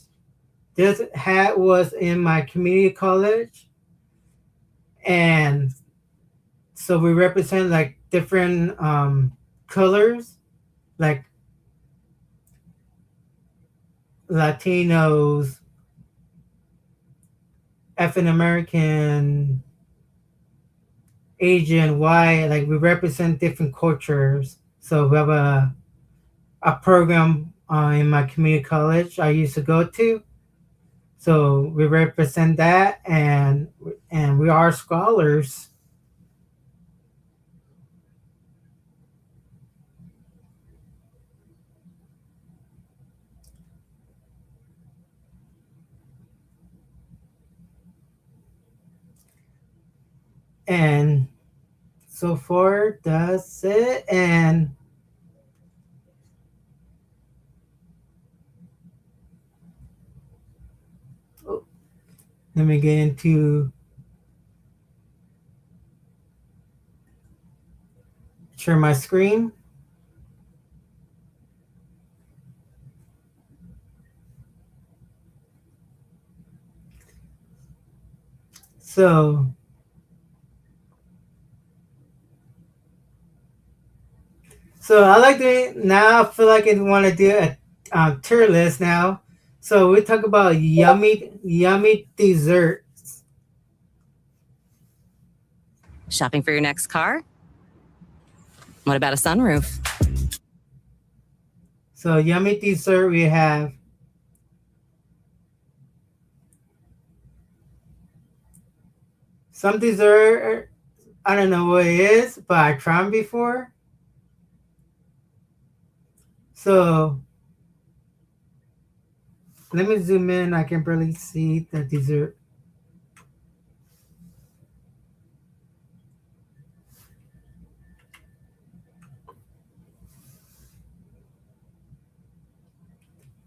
This hat was in my community college, and so we represent like different colors, like Latinos, African American, Asian, white. Like we represent different cultures. So we have a program in my community college I used to go to. So we represent that, and we are scholars. And so far, that's it. And let me get into share my screen. So I like to now. I feel like I want to do a tier list now. So we talk about yummy desserts. Shopping for your next car? What about a sunroof? So yummy dessert, we have some dessert. I don't know what it is, but I tried them before. So let me zoom in. I can barely see the dessert.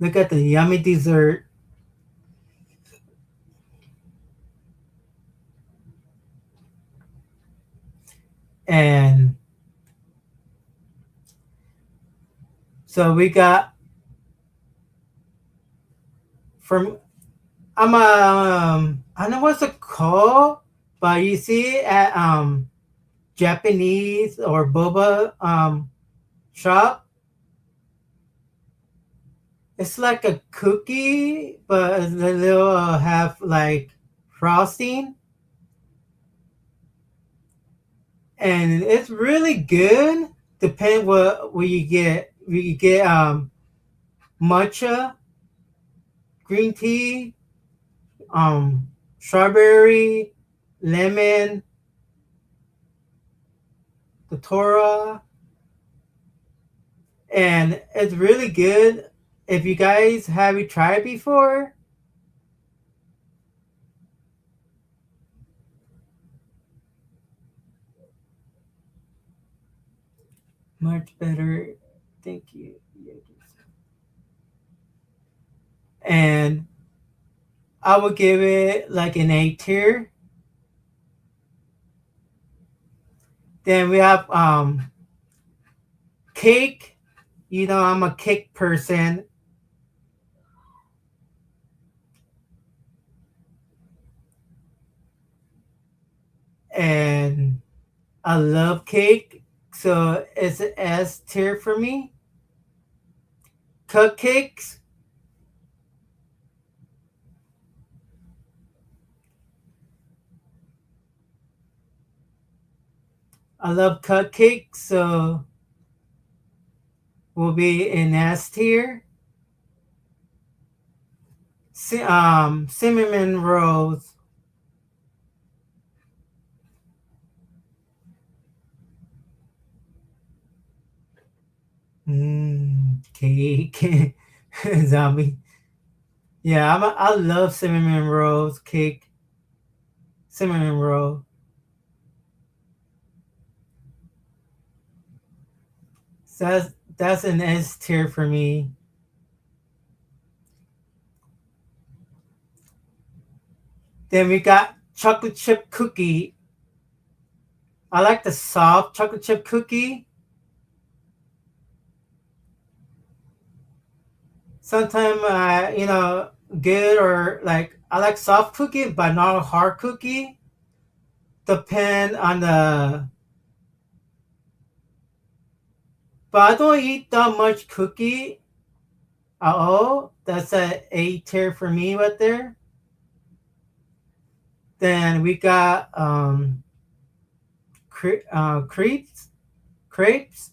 Look at the yummy dessert. And so we got from I'm I don't know what's it called, but you see it at Japanese or boba shop. It's like a cookie, but the little have like frosting, and it's really good. Depend what you get. You get matcha, green tea, strawberry, lemon, the Torah, and it's really good. If you guys have you tried before, much better. Thank you. And I would give it like an A tier. Then we have cake. You know, I'm a cake person. And I love cake. So it's an S tier for me. Cupcakes. I love cupcakes, so will be in S tier. Cinnamon rolls. Cake. Zombie. Yeah, I love cinnamon rolls, cake. Cinnamon roll. So that's an S tier for me. Then we got chocolate chip cookie. I like the soft chocolate chip cookie. Sometimes, good or like I like soft cookie, but not a hard cookie. Depend on the. But I don't eat that much cookie at all. That's a A tier for me right there. Then we got crepes. Crepes.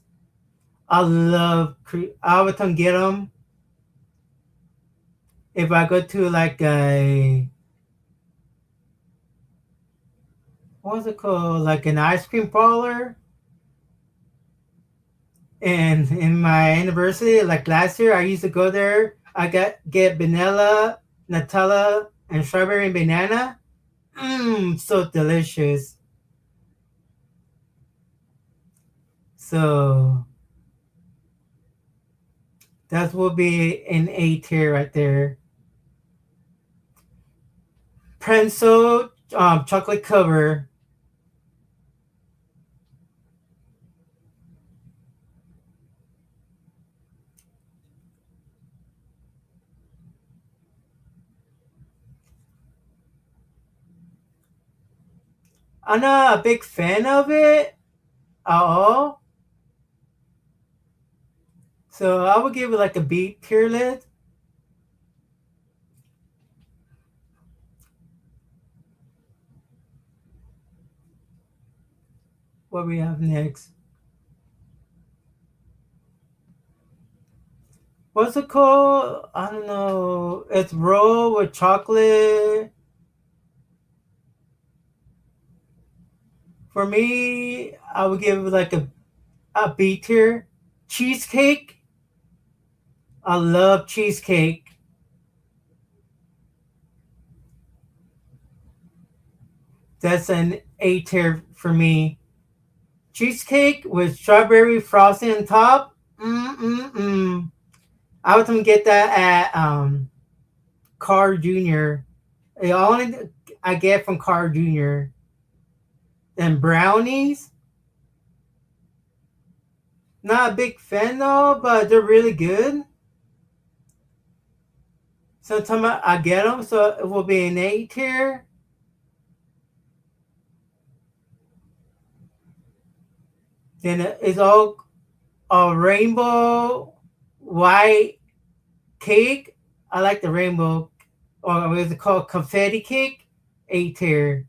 I love crepes. I would come get them. If I go to like what's it called? Like an ice cream parlor. And in my anniversary, like last year, I used to go there. I get vanilla, Nutella, and strawberry and banana. So delicious. So that will be an A tier right there. Prenso chocolate cover. I'm not a big fan of it at all. So I would give it like a B tier list. What we have next? What's it called? I don't know. It's roll with chocolate. For me, I would give it like a B tier. Cheesecake. I love cheesecake. That's an A tier for me. Cheesecake with strawberry frosting on top. I would get that at Carl Jr. The only I get from Carl Jr. And brownies. Not a big fan though, but they're really good. Sometimes I get them, so it will be an A tier. Then it's all a rainbow white cake. I like the rainbow, or what is it called? Confetti cake. A tier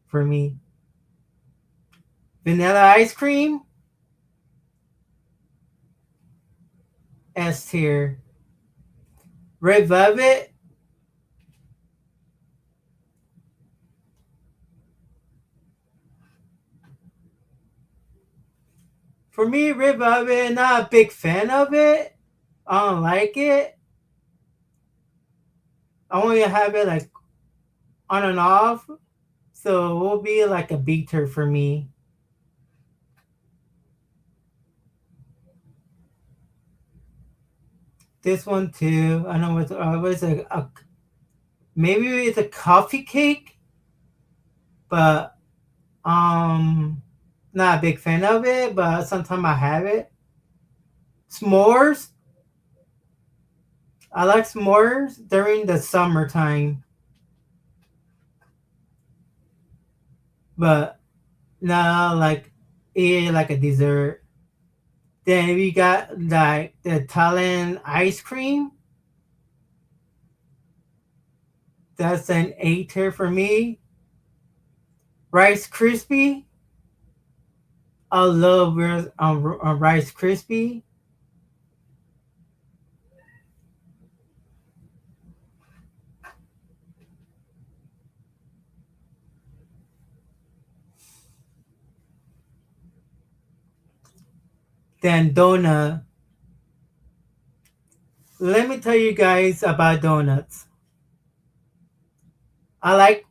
for me. Vanilla ice cream. S tier. Red velvet. For me, red velvet, not a big fan of it. I don't like it. I only have it like on and off. So it will be like a B tier for me. This one too. I know it's a maybe it's a coffee cake, but not a big fan of it. But sometimes I have it. S'mores. I like s'mores during the summertime, but not like eat like a dessert. Then we got like the Italian ice cream. That's an A tier for me. Rice Krispie. I love Rice Krispie. Then donut. Let me tell you guys about donuts. I like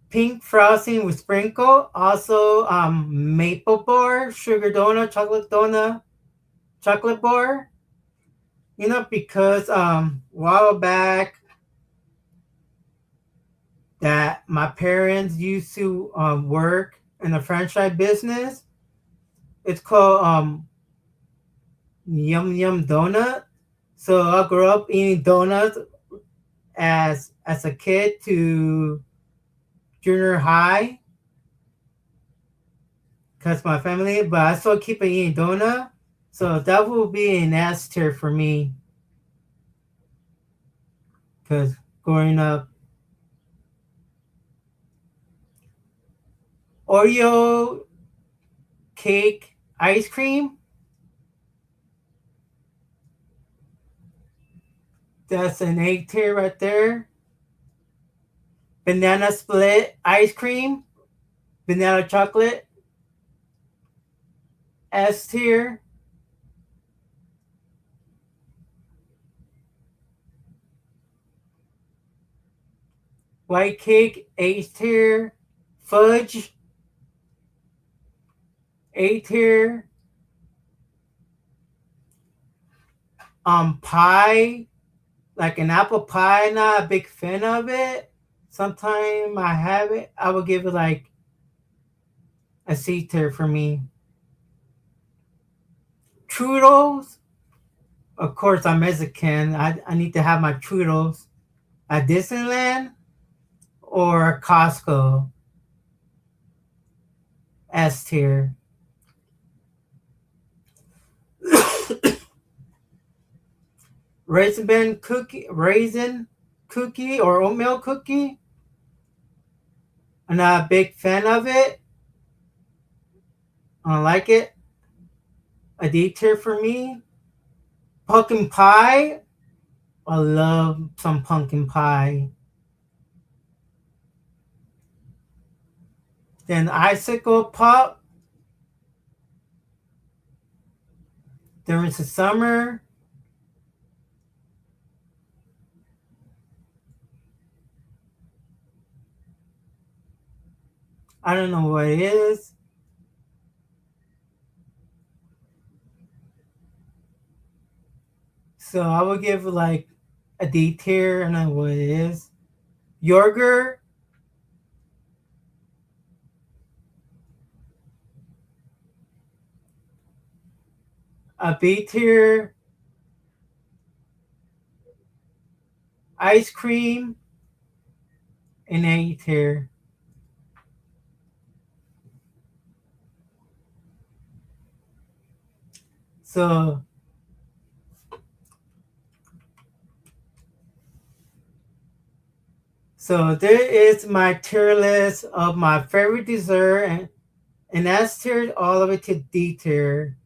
pink frosting with sprinkle. Also, maple bar, sugar donut, chocolate bar. You know, because while back that my parents used to work in a franchise business. It's called Yum Yum Donut. So I grew up eating donuts as a kid to junior high because my family, but I still keep eating donut. So that will be an S tier for me because growing up, Oreo cake ice cream. That's an A tier right there. Banana split ice cream. Vanilla chocolate. S tier. White cake, A tier. Fudge, A tier. Pie, like an apple pie, not a big fan of it. Sometimes I have it. I would give it like a C tier for me. Churros, of course, I'm Mexican. I need to have my churros at Disneyland or Costco. S tier. Raisin cookie or oatmeal cookie. I'm not a big fan of it. I don't like it. A D tier for me. Pumpkin pie. I love some pumpkin pie. Then icicle pop. During the summer. I don't know what it is. So I would give like a D tier. I don't know what it is. Yogurt. A B tier. ice cream, and I eat here. So there is my tier list of my favorite dessert, and that's tiered all the way to D tier.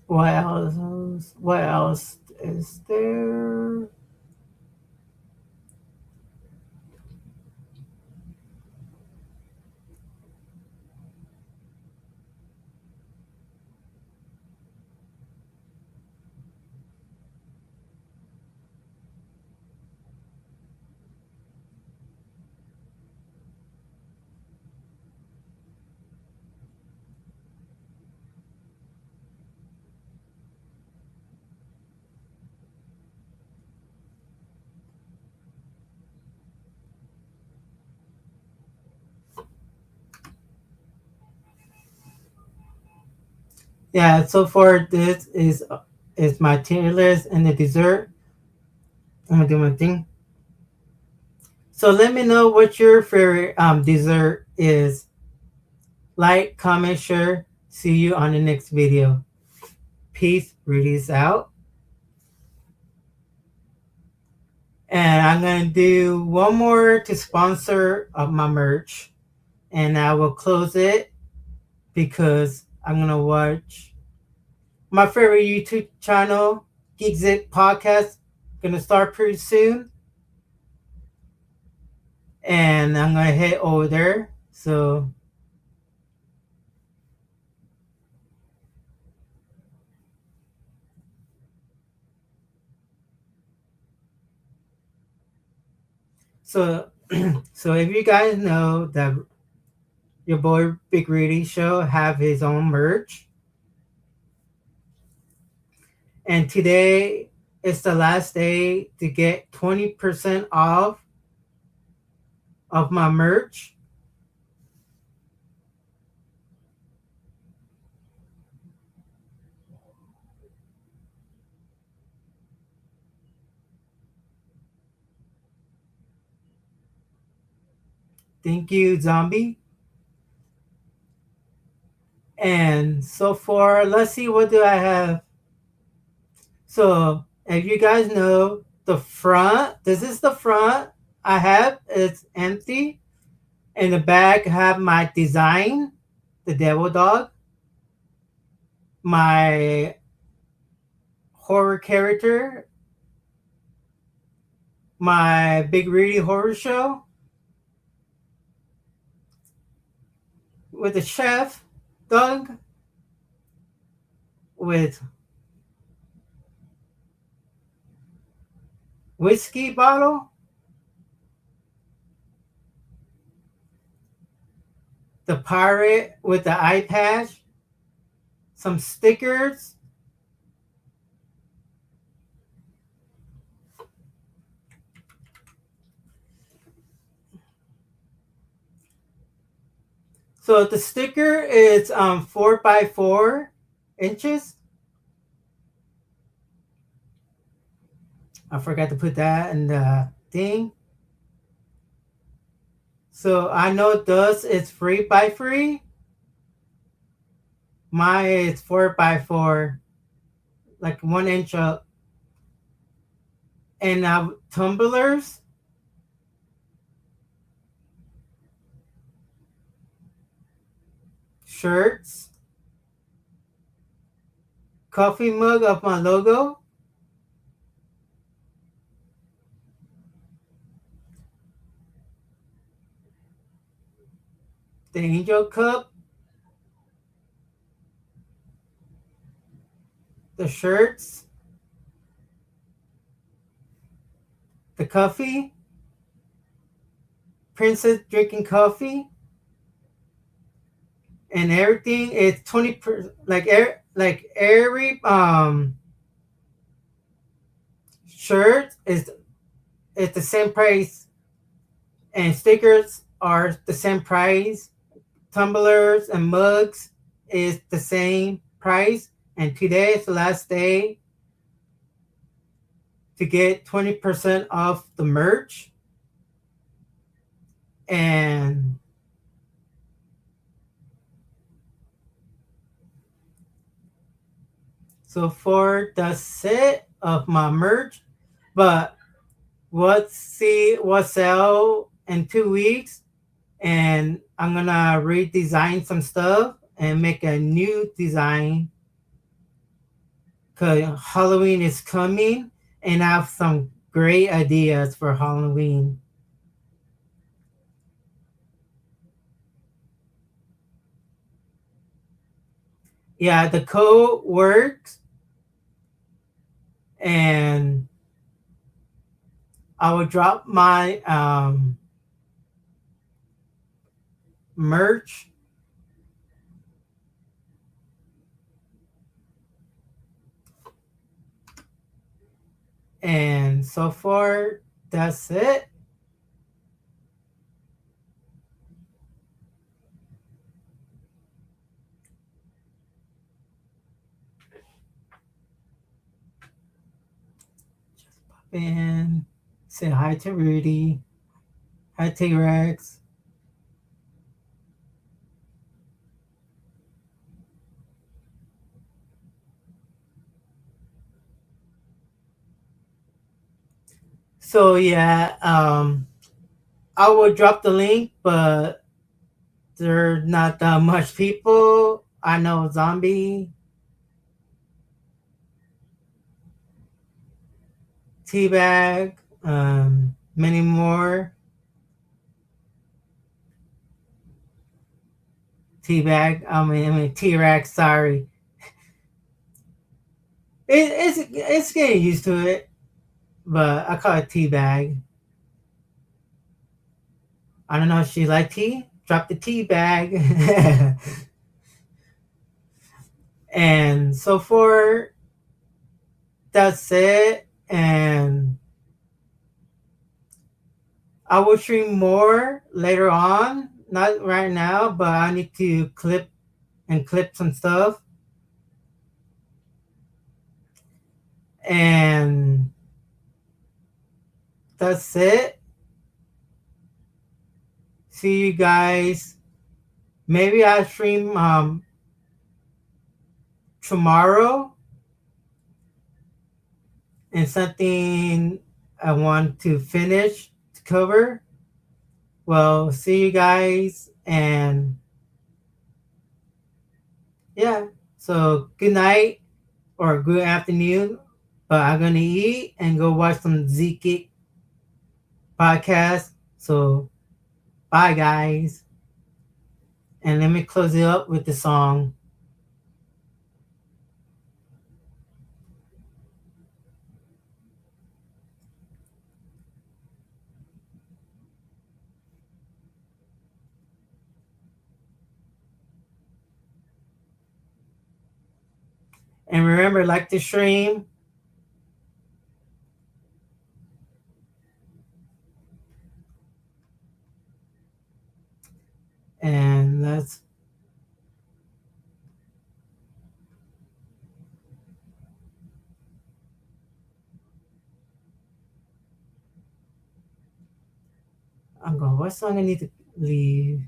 What else? What else is there? Yeah, so far this is my tier list and the dessert. I'm gonna do my thing. So let me know what your favorite dessert is. Like, comment, share. See you on the next video. Peace. Rudy's out. And I'm gonna do one more to sponsor my merch, and I will close it because I'm gonna watch my favorite YouTube channel, Geek Zip Podcast, gonna start pretty soon, and I'm gonna head over there. So so if you guys know that your boy Big Rudy Show have his own merch, and today is the last day to get 20% off of my merch. Thank you, Zombie. And so far, let's see, what do I have? So if you guys know the front, this is the front I have. It's empty. In the back, I have my design, the devil dog, my horror character, my Big Rudy Horror Show with the chef dog, with whiskey bottle, the pirate with the eye patch, some stickers, so the sticker is 4x4 inches. I forgot to put that in the thing. So I know this is 3x3. Mine is 4x4, like 1 inch up. And tumblers. Shirts. Coffee mug of my logo. The angel cup. The shirts. The coffee. Princess drinking coffee. and everything is 20%. Like every shirt is the same price, and stickers are the same price. Tumblers and mugs is the same price, and today is the last day to get 20% off the merch. And so far, that's it of my merch. But we'll sell in 2 weeks, and I'm gonna redesign some stuff and make a new design because Halloween is coming, and I have some great ideas for Halloween. Yeah, the code works, and I will drop my merch and so far that's it. And say hi to Rudy. Hi T-Rex. So yeah, I will drop the link, but there's not that much people. I know Zombie, Teabag, many more. Teabag, I mean T-Rex. Sorry, it's getting used to it, but I call it Teabag. I don't know if she like tea. Drop the tea bag. And so far, that's it. And I will stream more later on. Not right now, but I need to clip some stuff. And that's it. See you guys. Maybe I'll stream tomorrow, and something I want to finish to cover. Well, see you guys, and yeah, so good night or good afternoon, but I'm gonna eat and go watch some Zeke podcast. So bye guys, and let me close it up with the song. And remember, like the stream. And let's I'm going, what song I need to leave?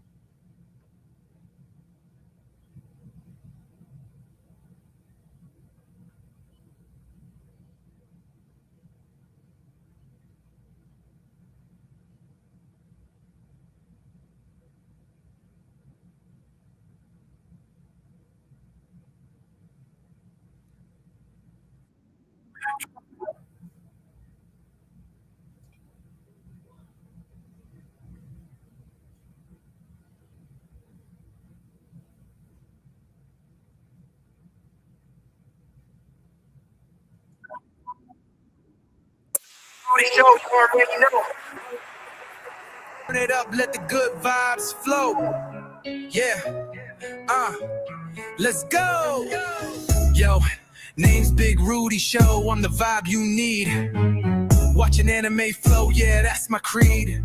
Show, you already know. Turn it up, let the good vibes flow. Yeah. Let's go. Yo, name's Big Rudy Show. I'm the vibe you need. Watching anime flow, yeah, that's my creed.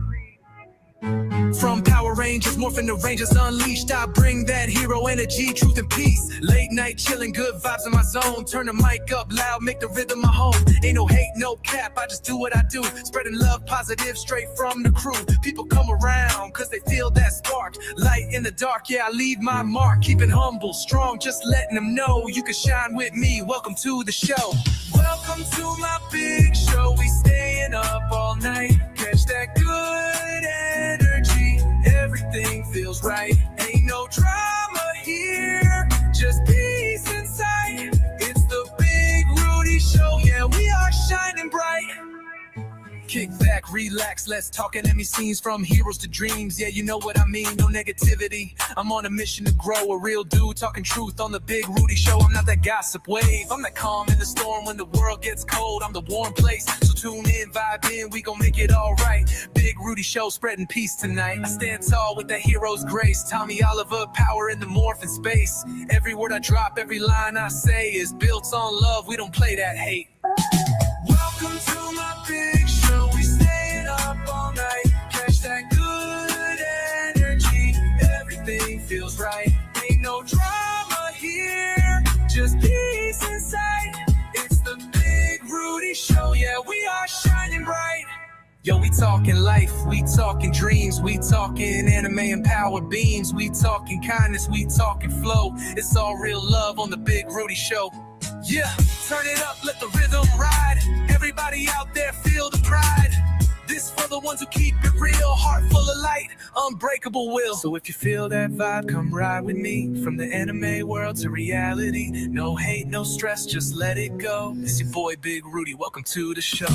From Power Rangers, morphing the Rangers unleashed, I bring that hero energy, truth and peace. Late night chilling, good vibes in my zone. Turn the mic up loud, make the rhythm my home. Ain't no hate, no cap, I just do what I do. Spreading love, positive, straight from the crew. People come around, cause they feel that spark. Light in the dark, yeah, I leave my mark. Keep it humble, strong, just letting them know you can shine with me. Welcome to the show. Welcome to my big show. We staying up all night. Catch that good energy. Everything feels right. Ain't no drama here. Just peace inside. It's the Big Rudy Show. Yeah, we are shining bright. Kick back, relax, let's talk enemy scenes from heroes to dreams. Yeah, you know what I mean, no negativity. I'm on a mission to grow, a real dude talking truth on the Big Rudy Show. I'm not that gossip wave, I'm that calm in the storm when the world gets cold. I'm the warm place, so tune in, vibe in, we gon' make it all right. Big Rudy Show, spreading peace tonight. I stand tall with that hero's grace. Tommy Oliver, power in the morphin' space. Every word I drop, every line I say is built on love, we don't play that hate. Welcome to my big show. We staying up all night. Catch that good energy. Everything feels right. Ain't no drama here. Just peace inside. It's the Big Rudy Show. Yeah, we are shining bright. Yo, we talking life, we talking dreams, we talking anime and power beams, we talking kindness, we talking flow. It's all real love on the Big Rudy Show. Yeah, turn it up, let the rhythm ride. Everybody out there feel the pride. This for the ones who keep it real, heart full of light, unbreakable will. So if you feel that vibe, come ride with me. From the anime world to reality. No hate, no stress, just let it go. It's your boy Big Rudy, welcome to the show.